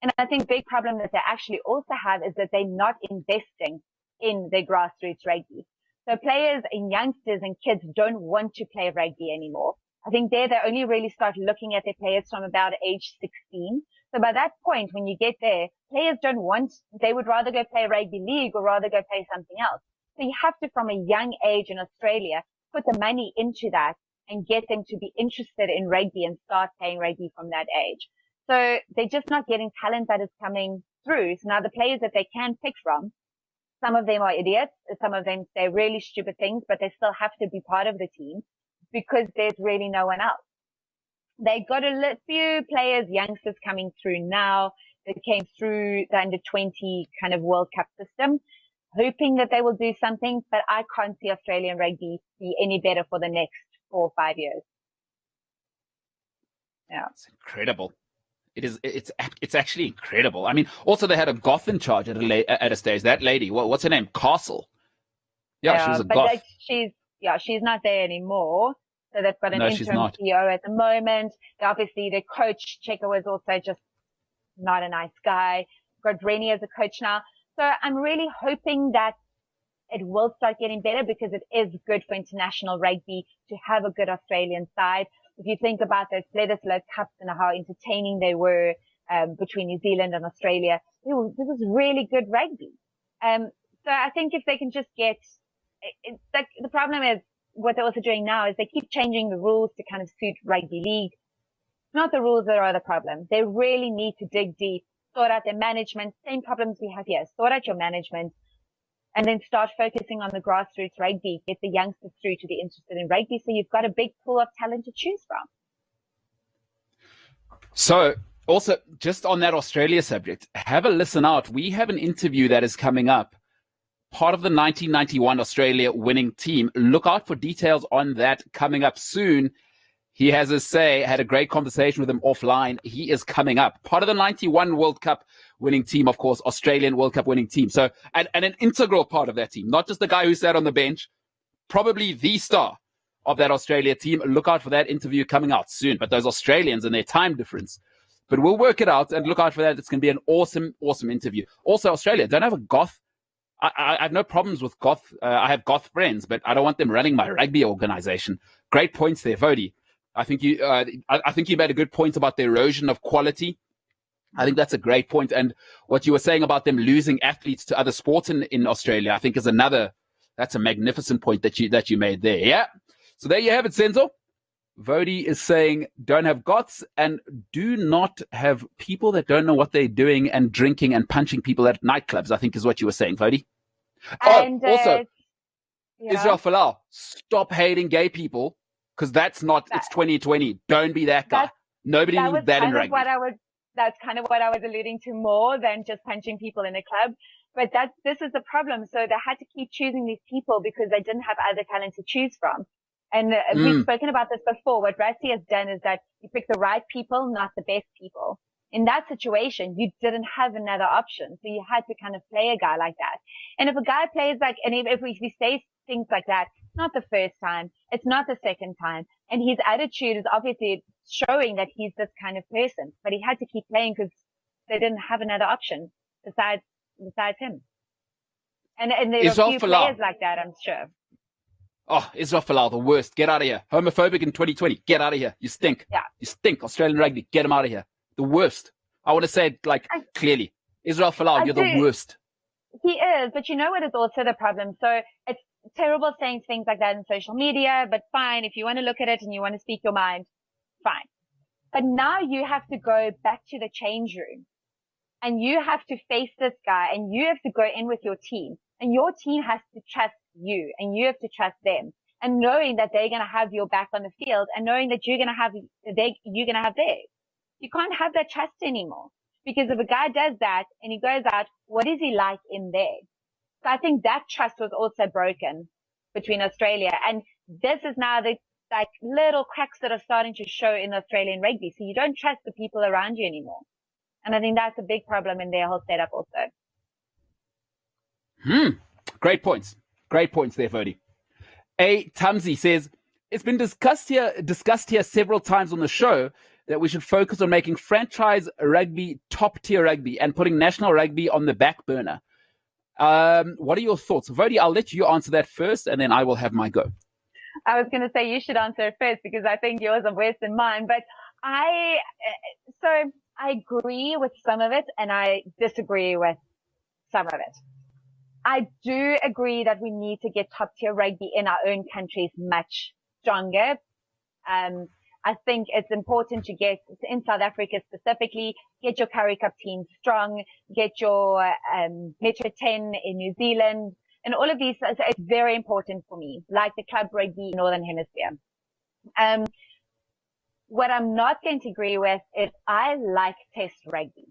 And I think big problem that they actually also have is that they're not investing in their grassroots rugby. So players and youngsters and kids don't want to play rugby anymore. I think they only really start looking at their players from about age 16. So by that point, when you get there, players they would rather go play rugby league or rather go play something else. So you have to, from a young age in Australia, put the money into that and get them to be interested in rugby and start playing rugby from that age. So they're just not getting talent that is coming through. So now the players that they can pick from, some of them are idiots. Some of them say really stupid things, but they still have to be part of the team because there's really no one else. They got a few players, youngsters coming through now that came through the under 20 kind of World Cup system, hoping that they will do something, but I can't see Australian rugby be any better for the next 4 or 5 years. Yeah. It's incredible. It's actually incredible. I mean, also they had a goth in charge at a stage. That lady, what's her name? Castle. Yeah, she was a goth. She's not there anymore. So they've got an interim CEO at the moment. Obviously, the coach, Checker, was also just not a nice guy. Got Rennie as a coach now. So I'm really hoping that it will start getting better because it is good for international rugby to have a good Australian side. If you think about those Bledisloe Cups and how entertaining they were between New Zealand and Australia, this was really good rugby. So I think if they can just get the problem is what they're also doing now is they keep changing the rules to kind of suit rugby league. It's not the rules that are the problem. They really need to dig deep, sort out their management, same problems we have here. Sort out your management and then start focusing on the grassroots rugby, get the youngsters through to be interested in rugby. So you've got a big pool of talent to choose from. So also just on that Australia subject, have a listen out. We have an interview that is coming up. Part of the 1991 Australia winning team. Look out for details on that coming up soon. He has a say, had a great conversation with him offline. He is coming up. Part of the 91 World Cup winning team, of course, Australian World Cup winning team. So, and an integral part of that team, not just the guy who sat on the bench, probably the star of that Australia team. Look out for that interview coming out soon. But those Australians and their time difference. But we'll work it out and look out for that. It's going to be an awesome, awesome interview. Also, Australia, don't have a goth. I have no problems with goth. I have goth friends, but I don't want them running my rugby organization. Great points there, Woude. I think you made a good point about the erosion of quality. I think that's a great point. And what you were saying about them losing athletes to other sports in Australia, I think is that's a magnificent point that you made there. Yeah. So there you have it, Senzo. Woude is saying don't have goths and do not have people that don't know what they're doing and drinking and punching people at nightclubs, I think is what you were saying, Woude. And, also, yeah. Israel Folau, stop hating gay people because it's 2020. Don't be that guy. Nobody needs that in rugby. That's kind of what I was alluding to more than just punching people in a club. But this is the problem. So they had to keep choosing these people because they didn't have other talent to choose from. And we've spoken about this before. What Rassie has done is that you pick the right people, not the best people. In that situation, you didn't have another option. So you had to kind of play a guy like that. And if a guy plays and if we say things like that, it's not the first time. It's not the second time. And his attitude is obviously showing that he's this kind of person. But he had to keep playing because they didn't have another option besides him. And there are a few players like that, I'm sure. Oh, Israel Folau, the worst. Get out of here. Homophobic in 2020. Get out of here. You stink. Yeah. You stink. Australian rugby. Get him out of here. The worst. I want to say it clearly. Israel Folau, you're the worst. He is, but you know what is also the problem? So it's terrible saying things like that in social media, but fine. If you want to look at it and you want to speak your mind, fine. But now you have to go back to the change room and you have to face this guy and you have to go in with your team and your team has to trust you and you have to trust them, and knowing that they're going to have your back on the field and knowing that you're going to have theirs. You can't have that trust anymore, because if a guy does that and he goes out, what is he like in there? So I think that trust was also broken between Australia, and this is now the like little cracks that are starting to show in Australian rugby. So you don't trust the people around you anymore. And I think that's a big problem in their whole setup also. Great points. Great points there, Woude. A. Tamsi says, it's been discussed here several times on the show that we should focus on making franchise rugby top tier rugby and putting national rugby on the back burner. What are your thoughts? Woude, I'll let you answer that first and then I will have my go. I was going to say you should answer it first because I think yours are worse than mine, but I agree with some of it and I disagree with some of it. I do agree that we need to get top tier rugby in our own countries much stronger. I think it's important to get in South Africa specifically, get your Currie Cup team strong, get your Metro 10 in New Zealand, and all of these. It's very important for me, like the club rugby Northern Hemisphere. What I'm not going to agree with is I like test rugby.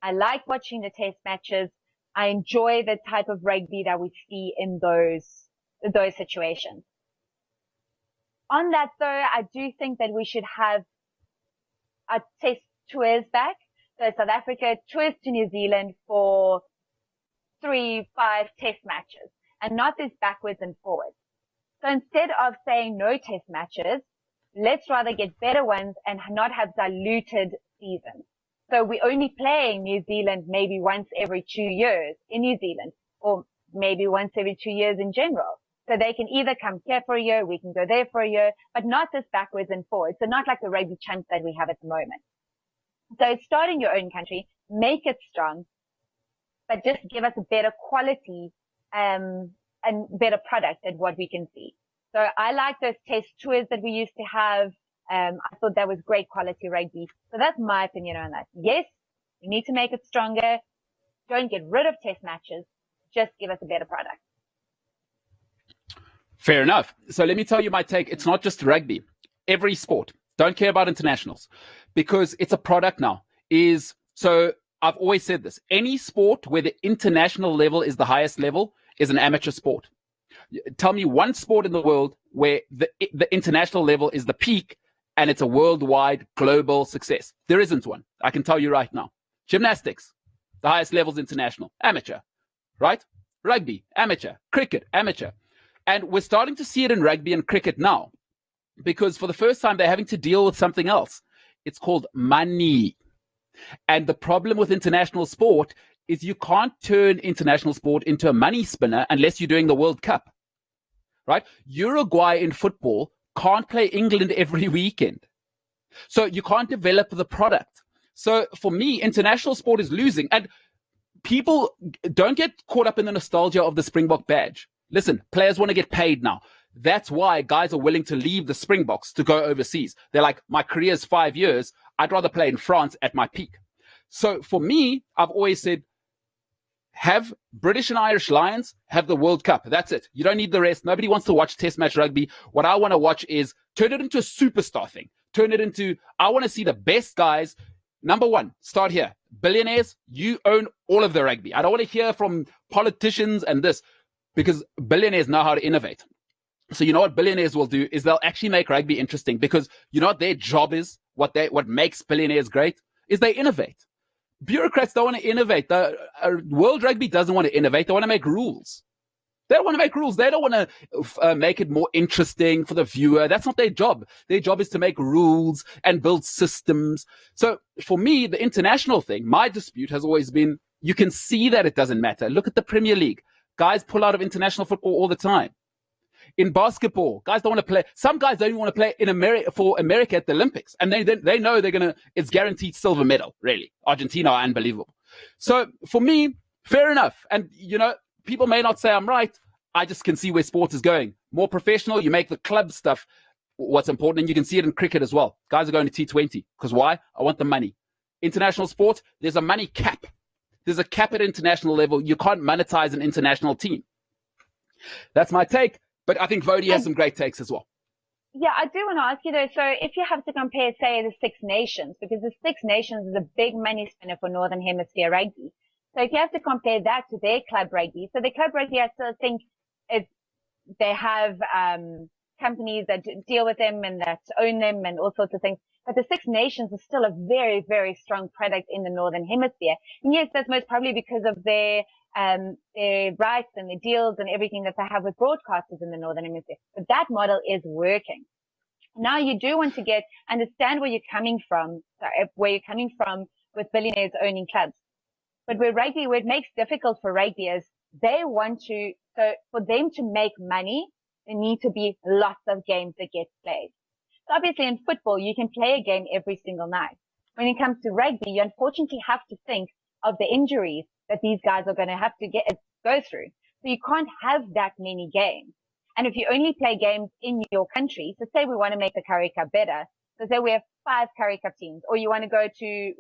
I like watching the test matches. I enjoy the type of rugby that we see in those situations. On that though, I do think that we should have our test tours back. So South Africa tours to New Zealand for 3-5 test matches and not this backwards and forwards. So instead of saying no test matches, let's rather get better ones and not have diluted seasons. So we only play New Zealand maybe once every 2 years in New Zealand, or maybe once every 2 years in general. So they can either come here for a year, we can go there for a year, but not this backwards and forwards. So not like the rugby chunks that we have at the moment. So start in your own country, make it strong, but just give us a better quality, and better product than what we can see. So I like those test tours that we used to have. I thought that was great quality rugby. So that's my opinion on that. Yes, we need to make it stronger. Don't get rid of test matches. Just give us a better product. Fair enough. So let me tell you my take. It's not just rugby. Every sport. Don't care about internationals because it's a product now. So I've always said this. Any sport where the international level is the highest level is an amateur sport. Tell me one sport in the world where the international level is the peak and it's a worldwide global success. There isn't one. I can tell you right now. Gymnastics, the highest level is international. Amateur, right? Rugby, amateur. Cricket, amateur. And we're starting to see it in rugby and cricket now because for the first time, they're having to deal with something else. It's called money. And the problem with international sport is you can't turn international sport into a money spinner unless you're doing the World Cup, right? Uruguay in football can't play England every weekend. So you can't develop the product. So for me, international sport is losing. And people don't get caught up in the nostalgia of the Springbok badge. Listen, players want to get paid now. That's why guys are willing to leave the Springboks to go overseas. They're like, my career is 5 years. I'd rather play in France at my peak. So for me, I've always said, have British and Irish Lions have the World Cup. That's it. You don't need the rest. Nobody wants to watch test match rugby. What I want to watch is turn it into a superstar thing. I want to see the best guys. Number one, start here. Billionaires, you own all of the rugby. I don't want to hear from politicians and this because billionaires know how to innovate. So you know what billionaires will do is they'll actually make rugby interesting because you know what their job is, what makes billionaires great is they innovate. Bureaucrats don't want to innovate. World Rugby doesn't want to innovate. They want to make rules. They don't want to make rules. They don't want to make it more interesting for the viewer. That's not their job. Their job is to make rules and build systems. So for me, the international thing, my dispute has always been, you can see that it doesn't matter. Look at the Premier League. Guys pull out of international football all the time. In basketball, guys don't want to play. Some guys don't even want to play in America at the Olympics. And they know it's guaranteed silver medal, really. Argentina are unbelievable. So for me, fair enough. And, people may not say I'm right. I just can see where sports is going. More professional, you make the club stuff what's important. And you can see it in cricket as well. Guys are going to T20. Because why? I want the money. international sport, there's a money cap. There's a cap at international level. You can't monetize an international team. That's my take, but I think Woude has some great takes as well. Yeah, I do want to ask you though, so if you have to compare, say, the Six Nations, because the Six Nations is a big money spinner for Northern Hemisphere rugby. So if you have to compare that to their club rugby, so the club rugby, I still think they have companies that deal with them and that own them and all sorts of things. But the Six Nations is still a very, very strong product in the Northern Hemisphere. And yes, that's most probably because of their rights and their deals and everything that they have with broadcasters in the Northern Hemisphere. But that model is working. Now you do want to understand where you're coming from with billionaires owning clubs. But where it makes difficult for rugby is so for them to make money, there need to be lots of games that get played. So obviously in football, you can play a game every single night. When it comes to rugby, you unfortunately have to think of the injuries that these guys are going to have to go through. So you can't have that many games. And if you only play games in your country, so say we want to make the Currie Cup better. So say we have 5 Currie Cup teams, or you want to go to,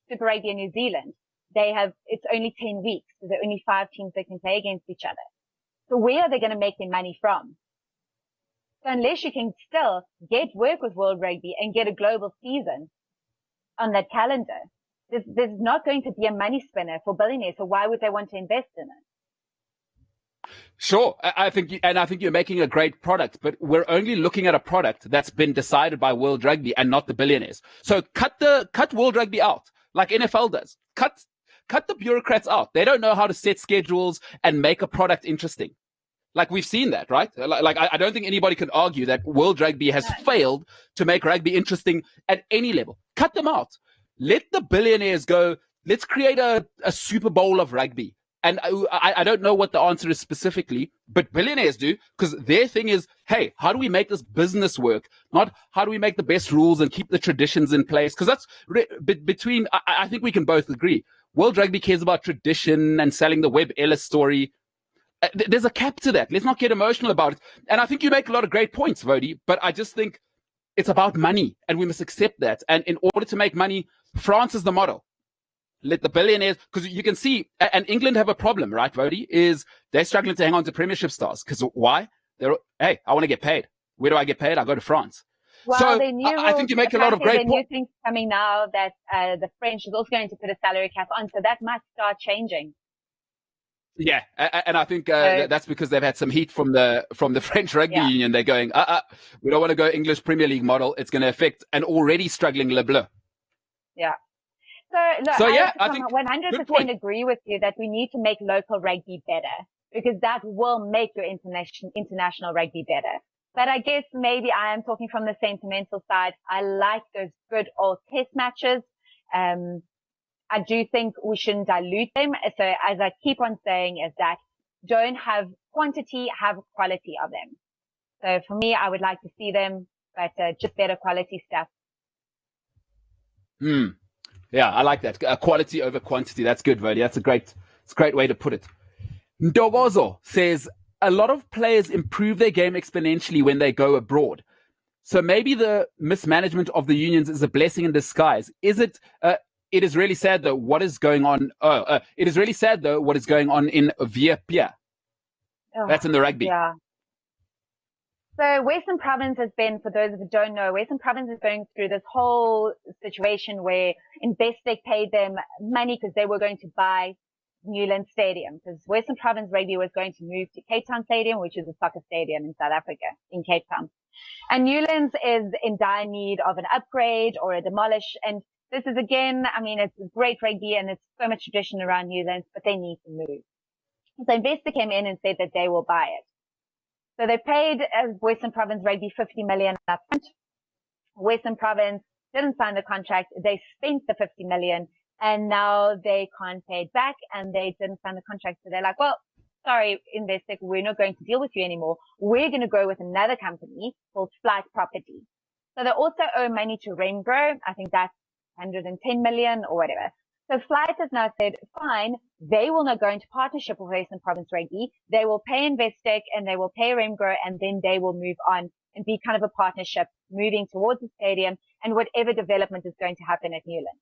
Super Rugby in New Zealand. It's only 10 weeks. So there are only 5 teams that can play against each other. So where are they going to make their money from? So unless you can still work with World Rugby and get a global season on that calendar, there's not going to be a money spinner for billionaires. So why would they want to invest in it? Sure. I think you're making a great product, but we're only looking at a product that's been decided by World Rugby and not the billionaires. So cut World Rugby out like NFL does. Cut the bureaucrats out. They don't know how to set schedules and make a product interesting. Like we've seen that, right? Like I don't think anybody can argue that World Rugby has failed to make rugby interesting at any level. Cut them out. Let the billionaires go. Let's create a Super Bowl of rugby. And I don't know what the answer is specifically, but billionaires do, because their thing is, hey, how do we make this business work? Not how do we make the best rules and keep the traditions in place? Because that's I think we can both agree. World Rugby cares about tradition and selling the Webb Ellis story. There's a cap to that. Let's not get emotional about it. And I think you make a lot of great points, Woude, but I just think it's about money, and we must accept that. And in order to make money, France is the model. Let the billionaires, because you can see, and England have a problem, right, Woude, is they're struggling to hang on to premiership stars. Because why? Hey, I want to get paid. Where do I get paid? I go to France. Well, so I think you make a lot of great points. New things coming now that the French is also going to put a salary cap on, so that might start changing. Yeah, and I think that's because they've had some heat from the French Rugby Union. They're going, we don't want to go English Premier League model. It's going to affect an already struggling Le Bleu. Yeah. I think 100% agree with you that we need to make local rugby better, because that will make your international rugby better. But I guess maybe I am talking from the sentimental side. I like those good old test matches. I do think we shouldn't dilute them. So as I keep on saying, is that don't have quantity, have quality of them. So for me, I would like to see them, but just better quality stuff. Yeah, I like that. Quality over quantity. That's good, Woude. It's a great way to put it. Ndobozo says a lot of players improve their game exponentially when they go abroad. So maybe the mismanagement of the unions is a blessing in disguise. It is really sad though what is going on. It is really sad though what is going on in Vietnam. That's in the rugby. Yeah. So Western Province has been, for those who don't know, Western Province is going through this whole situation where Investec paid them money because they were going to buy Newlands Stadium, because Western Province Rugby was going to move to Cape Town Stadium, which is a soccer stadium in South Africa, in Cape Town. And Newlands is in dire need of an upgrade or a demolish. And this is again, I mean, it's great rugby and it's so much tradition around Newlands, but they need to move. So Investec came in and said that they will buy it. So they paid Western Province Rugby 50 million upfront. Western Province didn't sign the contract. They spent the 50 million and now they can't pay it back, and they didn't sign the contract. So they're like, well, sorry, Investec, we're not going to deal with you anymore. We're going to go with another company called Flight Property. So they also owe money to Remgro. I think that's 110 million or whatever. So Flight has now said, fine, they will not go into partnership with Western Province Rugby. They will pay Investec and they will pay Remgro, and then they will move on and be kind of a partnership moving towards the stadium and whatever development is going to happen at Newland.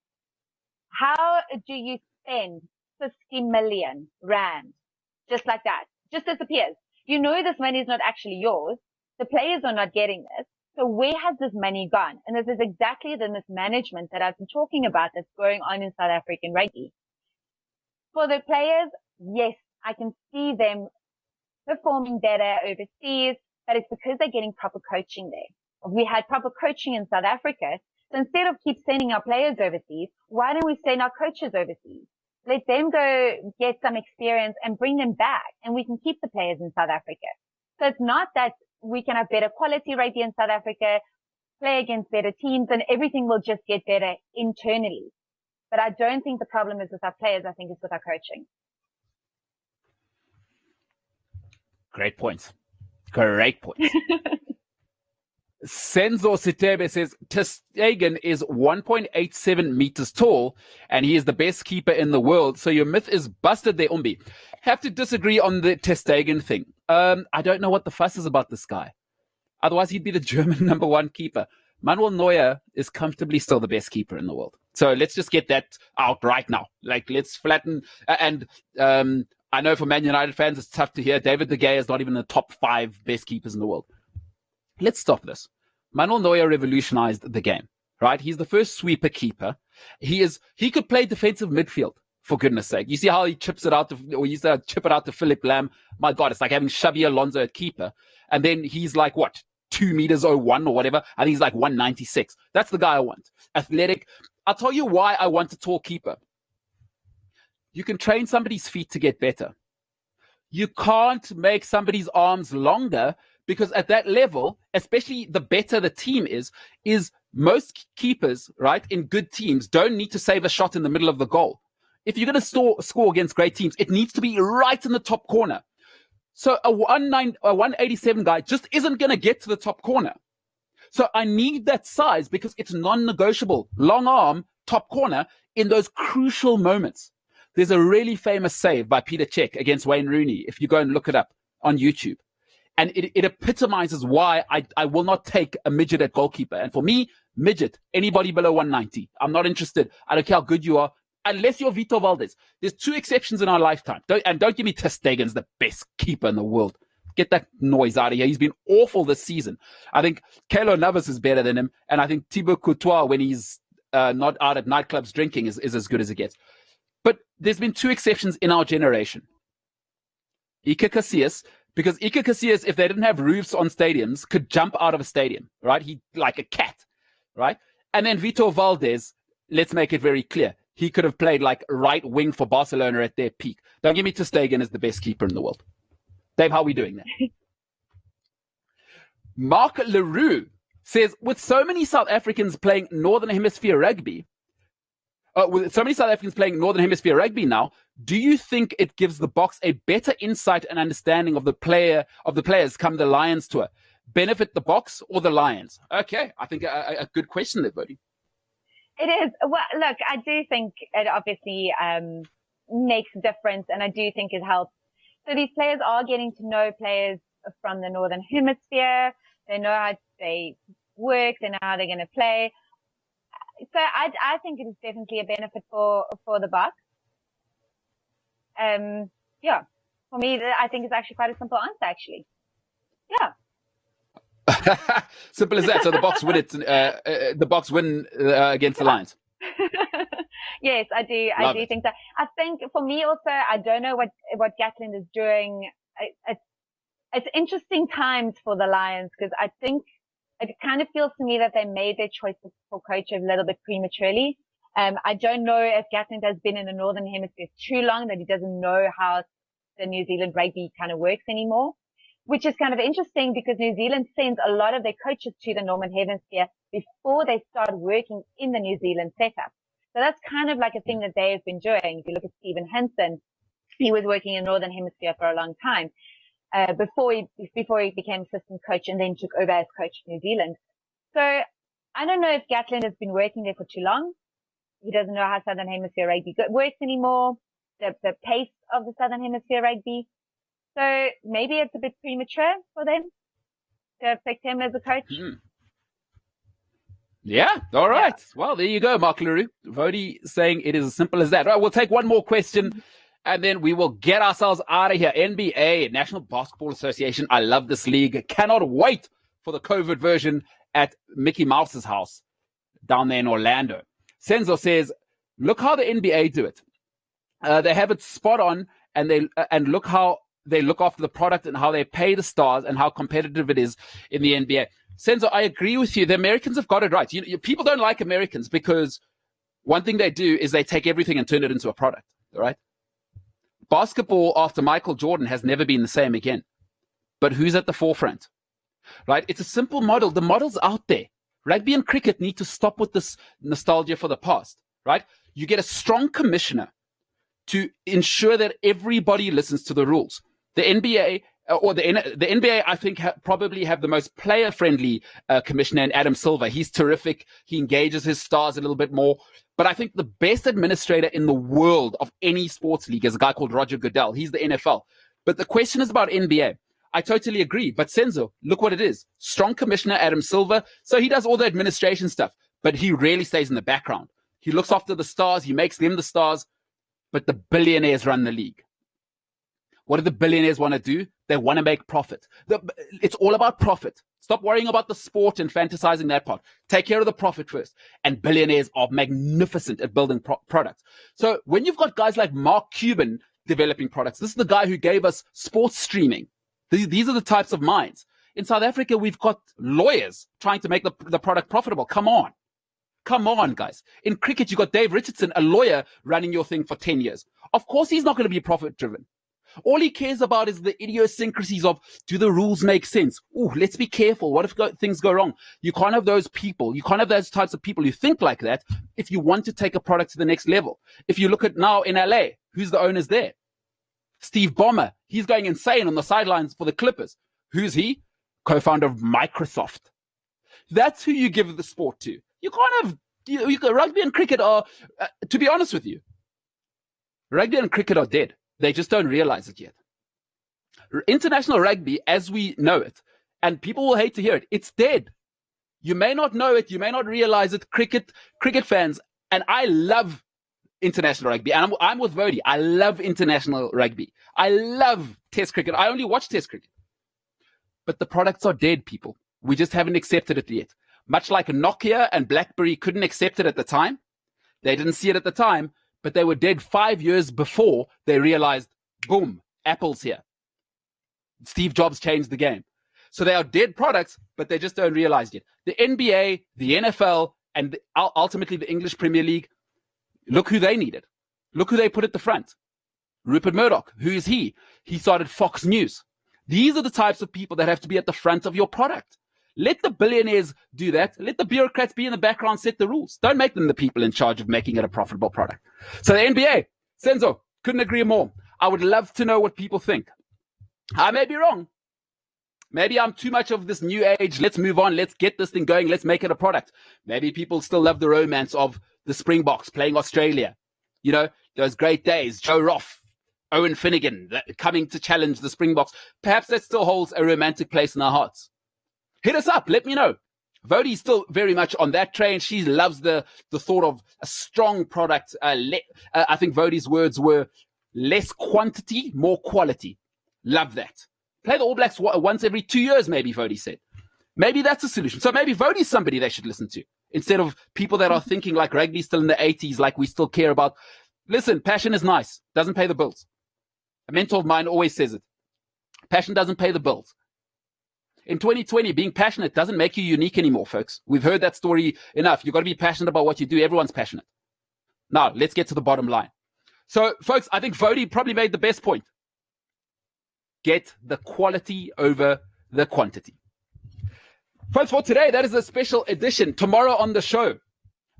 How do you spend 50 million rand just like that? Just disappears. You know this money is not actually yours. The players are not getting this. So where has this money gone? And this is exactly the mismanagement that I've been talking about that's going on in South African rugby. For the players, yes, I can see them performing better overseas, but it's because they're getting proper coaching there. We had proper coaching in South Africa. So instead of keep sending our players overseas, why don't we send our coaches overseas? Let them go get some experience and bring them back, and we can keep the players in South Africa. So it's not that we can have better quality rugby in South Africa, play against better teams, and everything will just get better internally. But I don't think the problem is with our players. I think it's with our coaching. Great points. Great points. Senzo Sitebe says Ter Stegen is 1.87 meters tall and he is the best keeper in the world. So your myth is busted there, Umbi. Have to disagree on the Ter Stegen thing. I don't know what the fuss is about this guy. Otherwise, he'd be the German number one keeper. Manuel Neuer is comfortably still the best keeper in the world. So let's just get that out right now. Like, let's flatten. And I know for Man United fans, it's tough to hear. David De Gea is not even in the top 5 best keepers in the world. Let's stop this. Manuel Neuer revolutionized the game, right? He's the first sweeper keeper. He could play defensive midfield, for goodness sake. You see how he chips it out or he used to chip it out to Philip Lam. My God, it's like having Xabi Alonso at keeper. And then he's like, what, 2 meters 01 or whatever? I think he's like 196. That's the guy I want. Athletic. I'll tell you why I want a tall keeper. You can train somebody's feet to get better. You can't make somebody's arms longer, because at that level, especially the better the team is most keepers, right, in good teams don't need to save a shot in the middle of the goal. If you're going to score against great teams, it needs to be right in the top corner. So a 187 guy just isn't going to get to the top corner. So I need that size because it's non-negotiable. Long arm, top corner in those crucial moments. There's a really famous save by Peter Cech against Wayne Rooney, if you go and look it up on YouTube. And it epitomizes why I will not take a midget at goalkeeper. And for me, midget, anybody below 190. I'm not interested. I don't care how good you are, unless you're Vitor Valdez. There's 2 exceptions in our lifetime. Don't give me Ter Stegen's the best keeper in the world. Get that noise out of here. He's been awful this season. I think Keylor Navas is better than him. And I think Thibaut Courtois, when he's not out at nightclubs drinking, is as good as it gets. But there's been 2 exceptions in our generation. Iker Casillas, because Iker Casillas, if they didn't have roofs on stadiums, could jump out of a stadium, right? He like a cat, right? And then Vitor Valdez, let's make it very clear. He could have played like right wing for Barcelona at their peak. Don't give me Ter Stegen as the best keeper in the world. Dave, how are we doing that? Mark Leroux says, with so many South Africans playing Northern Hemisphere rugby, now, do you think it gives the box a better insight and understanding of the players come the Lions tour? Benefit the box or the Lions? Okay, I think a good question there, Bodie. It is. Well, look, I do think it obviously makes a difference, and I do think it helps. So these players are getting to know players from the Northern Hemisphere. They know how they work. They know how they're going to play. So I think it is definitely a benefit for the Bucks. Yeah, for me, I think it's actually quite a simple answer, actually. Yeah. Simple as that. So the Bucks win it. The Bucks win against the Lions. Yes, I do. I do think so. I think for me also, I don't know what Gatland is doing. It's interesting times for the Lions because I think it kind of feels to me that they made their choice for coach a little bit prematurely. I don't know if Gatland has been in the Northern Hemisphere too long that he doesn't know how the New Zealand rugby kind of works anymore, which is kind of interesting because New Zealand sends a lot of their coaches to the Northern Hemisphere before they start working in the New Zealand setup. So that's kind of like a thing that they have been doing. If you look at Stephen Henson, he was working in the Northern Hemisphere for a long time. Before he became assistant coach and then took over as coach in New Zealand. So I don't know if Gatland has been working there for too long. He doesn't know how Southern Hemisphere rugby works anymore, the pace of the Southern Hemisphere rugby. So maybe it's a bit premature for them. to pick him as a coach. Yeah, all right. Yeah. Well, there you go, Mark Leroux. Vody saying it is as simple as that. All right, we'll take one more question, and then we will get ourselves out of here. NBA, National Basketball Association. I love this league. Cannot wait for the COVID version at Mickey Mouse's house down there in Orlando. Senzo says, look how the NBA do it. They have it spot on, and look how they look after the product and how they pay the stars and how competitive it is in the NBA. Senzo, I agree with you. The Americans have got it right. People don't like Americans because one thing they do is they take everything and turn it into a product, all right? Basketball after Michael Jordan has never been the same again. But who's at the forefront, right? It's a simple model. The model's out there. Rugby and cricket need to stop with this nostalgia for the past, right? You get a strong commissioner to ensure that everybody listens to the rules. The NBA or the NBA, I think, probably have the most player-friendly commissioner in Adam Silver. He's terrific. He engages his stars a little bit more. But I think the best administrator in the world of any sports league is a guy called Roger Goodell. He's the NFL. But the question is about NBA. I totally agree. But Senzo, look what it is. Strong commissioner, Adam Silver. So he does all the administration stuff, but he really stays in the background. He looks after the stars. He makes them the stars. But the billionaires run the league. What do the billionaires want to do? They want to make profit. It's all about profit. Stop worrying about the sport and fantasizing that part. Take care of the profit first. And billionaires are magnificent at building products. So when you've got guys like Mark Cuban developing products, this is the guy who gave us sports streaming. These are the types of minds. In South Africa, we've got lawyers trying to make the product profitable. Come on. Come on, guys. In cricket, you've got Dave Richardson, a lawyer running your thing for 10 years. Of course, he's not going to be profit-driven. All he cares about is the idiosyncrasies of, do the rules make sense? Ooh, let's be careful. What if things go wrong? You can't have those people. You can't have those types of people who think like that if you want to take a product to the next level. If you look at now in LA, who's the owners there? Steve Ballmer. He's going insane on the sidelines for the Clippers. Who's he? Co-founder of Microsoft. That's who you give the sport to. You can't have rugby and cricket are, to be honest with you, rugby and cricket are dead. They just don't realize it yet. International rugby, as we know it, and people will hate to hear it, it's dead. You may not know it. You may not realize it. Cricket fans, and I love international rugby. And I'm with Vody. I love international rugby. I love Test cricket. I only watch Test cricket. But the products are dead, people. We just haven't accepted it yet. Much like Nokia and BlackBerry couldn't accept it at the time. They didn't see it at the time. But they were dead 5 years before they realized, boom, Apple's here. Steve Jobs changed the game. So they are dead products, but they just don't realize yet. The NBA, the NFL, and ultimately the English Premier League, look who they needed. Look who they put at the front. Rupert Murdoch. Who is he? He started Fox News. These are the types of people that have to be at the front of your product. Let the billionaires do that. Let the bureaucrats be in the background, set the rules. Don't make them the people in charge of making it a profitable product. So the NBA, Senzo, couldn't agree more. I would love to know what people think. I may be wrong. Maybe I'm too much of this new age. Let's move on. Let's get this thing going. Let's make it a product. Maybe people still love the romance of the Springboks playing Australia. You know, those great days. Joe Roth, Owen Finnegan coming to challenge the Springboks. Perhaps that still holds a romantic place in our hearts. Hit us up. Let me know. Vody's still very much on that train. She loves the thought of a strong product. I think Vody's words were less quantity, more quality. Love that. Play the All Blacks once every 2 years, maybe, Vody said. Maybe that's a solution. So maybe Vody's somebody they should listen to instead of people that are thinking like rugby's still in the 80s, like we still care about. Listen, passion is nice. Doesn't pay the bills. A mentor of mine always says it. Passion doesn't pay the bills. In 2020, being passionate doesn't make you unique anymore, folks. We've heard that story enough. You've got to be passionate about what you do. Everyone's passionate. Now, let's get to the bottom line. So, folks, I think Vody probably made the best point. Get the quality over the quantity. Folks, for today, that is a special edition. Tomorrow on the show,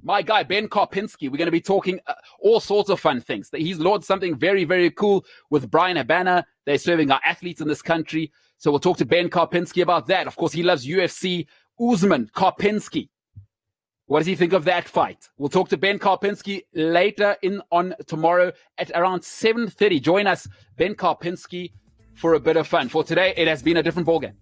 my guy, Ben Karpinski, we're going to be talking all sorts of fun things. He's launched something very, very cool with Brian Habana. They're serving our athletes in this country. So we'll talk to Ben Karpinski about that. Of course, he loves UFC. Usman, Karpinski. What does he think of that fight? We'll talk to Ben Karpinski later on tomorrow at around 7:30. Join us, Ben Karpinski, for a bit of fun. For today, it has been a different ballgame.